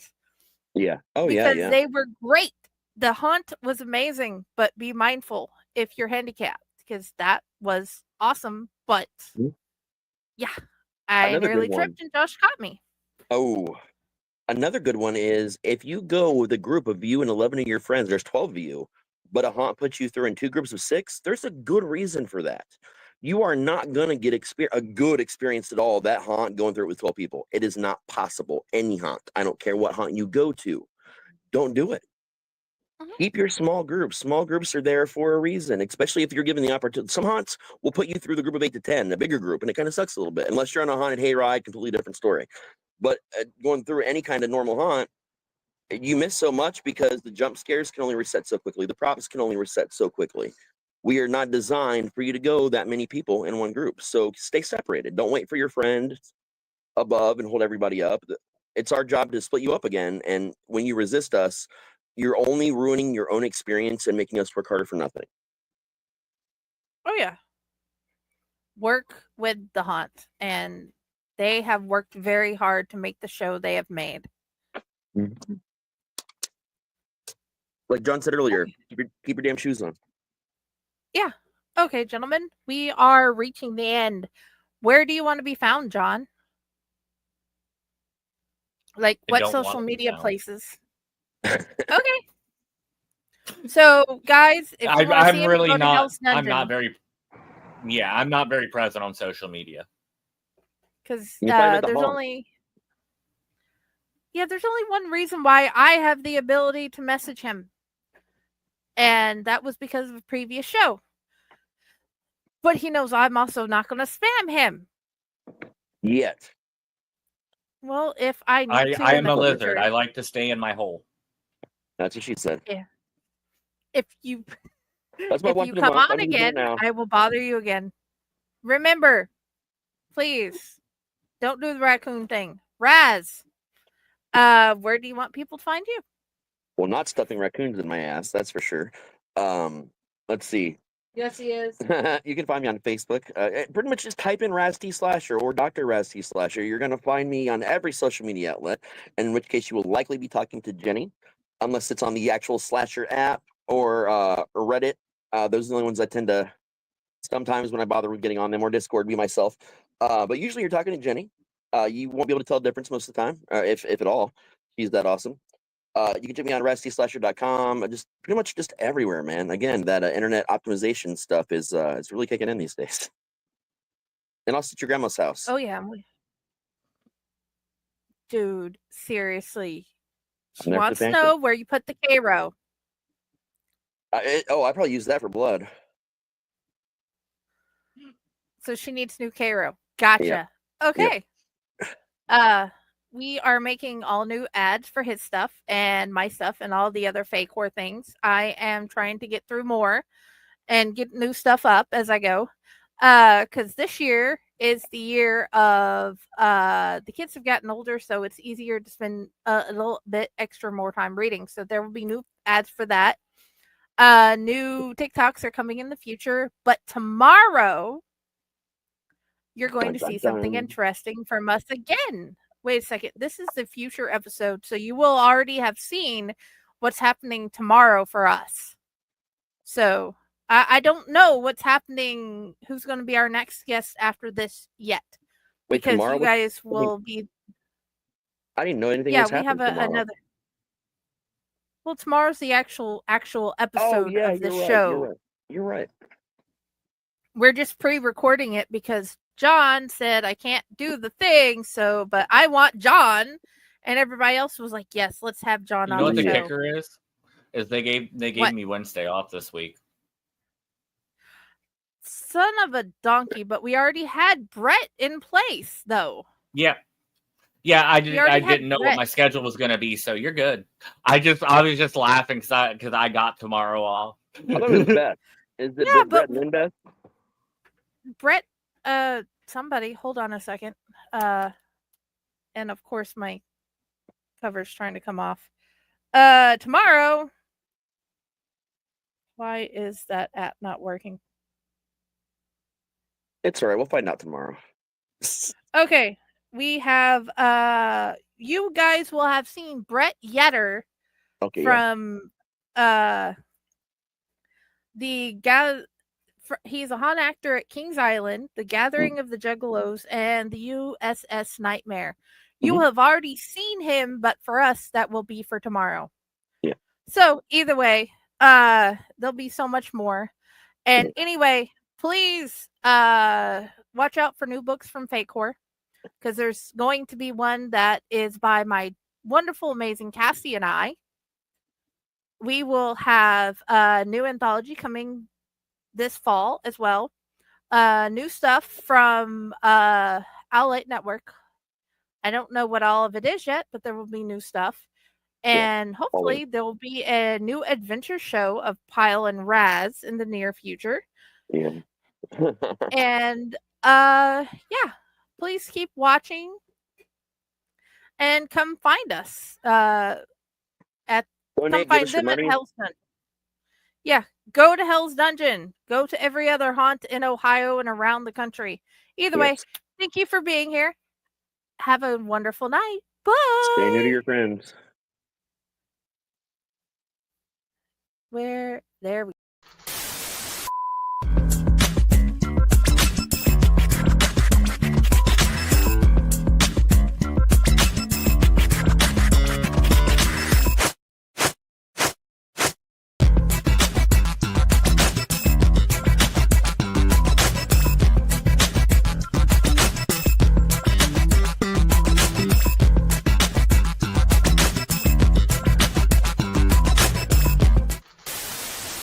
Yeah. Oh, because they were great. The haunt was amazing, but be mindful if you're handicapped, because that was awesome. But yeah, I nearly tripped and Josh caught me. Oh, another good one is if you go with a group of you and 11 of your friends, there's 12 of you, but a haunt puts you through in 2 groups of 6, there's a good reason for that. You are not going to get a good experience at all, that haunt, going through it with 12 people. It is not possible. Any haunt. I don't care what haunt you go to. Don't do it. Keep your small groups. Small groups are there for a reason, especially if you're given the opportunity. Some haunts will put you through the group of 8 to 10, a bigger group, and it kind of sucks a little bit. Unless you're on a haunted hayride, completely different story. But going through any kind of normal haunt, you miss so much because the jump scares can only reset so quickly. The props can only reset so quickly. We are not designed for you to go that many people in one group. So stay separated. Don't wait for your friend above and hold everybody up. It's our job to split you up again. And when you resist us, you're only ruining your own experience and making us work harder for nothing. Oh, yeah. Work with the haunt. And they have worked very hard to make the show they have made. Like John said earlier, keep your damn shoes on. Yeah. Okay, gentlemen, we are reaching the end. Where do you want to be found, John? Like I what don't social want to be media found. places? Okay. So, guys, if you want to see I'm him, really go to not. Hell's Dungeon. I'm not very. Yeah, I'm not very present on social media. Because You find him at the there's haunt. only one reason why I have the ability to message him, and that was because of a previous show. But he knows I'm also not going to spam him. Yet. Well, if I need to, I in am the a lizard. future, I like to stay in my hole. That's what she said. yeah. If you That's my if once you in a come month. on I'm gonna do it again, now. I will bother you again. Remember, please don't do the raccoon thing. Raz, where do you want people to find you? Well, not stuffing raccoons in my ass, that's for sure. Let's see. Yes, he is. You can find me on Facebook. Pretty much just type in Raz T Slasher or Dr. Raz T Slasher. You're going to find me on every social media outlet, in which case you will likely be talking to Jenny, unless it's on the actual Slasher app or Reddit. Those are the only ones I tend to, sometimes when I bother with getting on them, or Discord, be myself. But usually you're talking to Jenny. You won't be able to tell the difference most of the time, if at all. She's that awesome. You can check me on RazTSlasher.com. Just pretty much just everywhere, man. Again, that internet optimization stuff is really kicking in these days. And also at your grandma's house. Oh yeah, dude, seriously. She there for wants the to pancake. know where you put the K-row. I probably use that for blood. So she needs new K-row. Gotcha. Yep. Okay. We are making all new ads for his stuff and my stuff and all the other fake whore things. I am trying to get through more and get new stuff up as I go. Because this year is the year of the kids have gotten older, so it's easier to spend a little bit extra more time reading. So there will be new ads for that. New TikToks are coming in the future, but tomorrow you're going to see something interesting from us again. Wait a second. This is the future episode, so you will already have seen what's happening tomorrow for us. So I don't know what's happening, who's going to be our next guest after this yet. Wait, because tomorrow? you guys will be. I didn't know anything Yeah, was we happening have tomorrow. another. Well, tomorrow's the actual episode of this show. You're right. We're just pre-recording it because John said I can't do the thing, but I want John, and everybody else was like, "Yes, let's have John You on know what the the show." kicker is? They gave What? me Wednesday off this week. Son of a donkey! But we already had Brett in place, though. Yeah. I didn't know what my schedule was going to be, so you're good. I was just laughing because I got tomorrow off. I thought it was Beth. Is it Brett and then Beth? Brett, somebody, hold on a second. And of course my cover's trying to come off. Tomorrow. Why is that app not working? It's all right. We'll find out tomorrow. Okay. We have you guys will have seen Brett Yetter from he's a haunt actor at Kings Island, The Gathering of the Juggalos, and the USS Nightmare. You have already seen him, but for us, that will be for tomorrow. Yeah. So either way, there'll be so much more. And anyway, please watch out for new books from Fake Whore, because there's going to be one that is by my wonderful, amazing Cassie and I. We will have a new anthology coming this fall as well. New stuff from Outlet Network. I don't know what all of it is yet, but there will be new stuff. And hopefully there will be a new adventure show of Pyle and Raz in the near future. Yeah. And please keep watching and come find us find them at Hell's Dungeon. Yeah, go to Hell's Dungeon. Go to every other haunt in Ohio and around the country. Either way, thank you for being here. Have a wonderful night. Bye. Stay new to your friends. Where? There we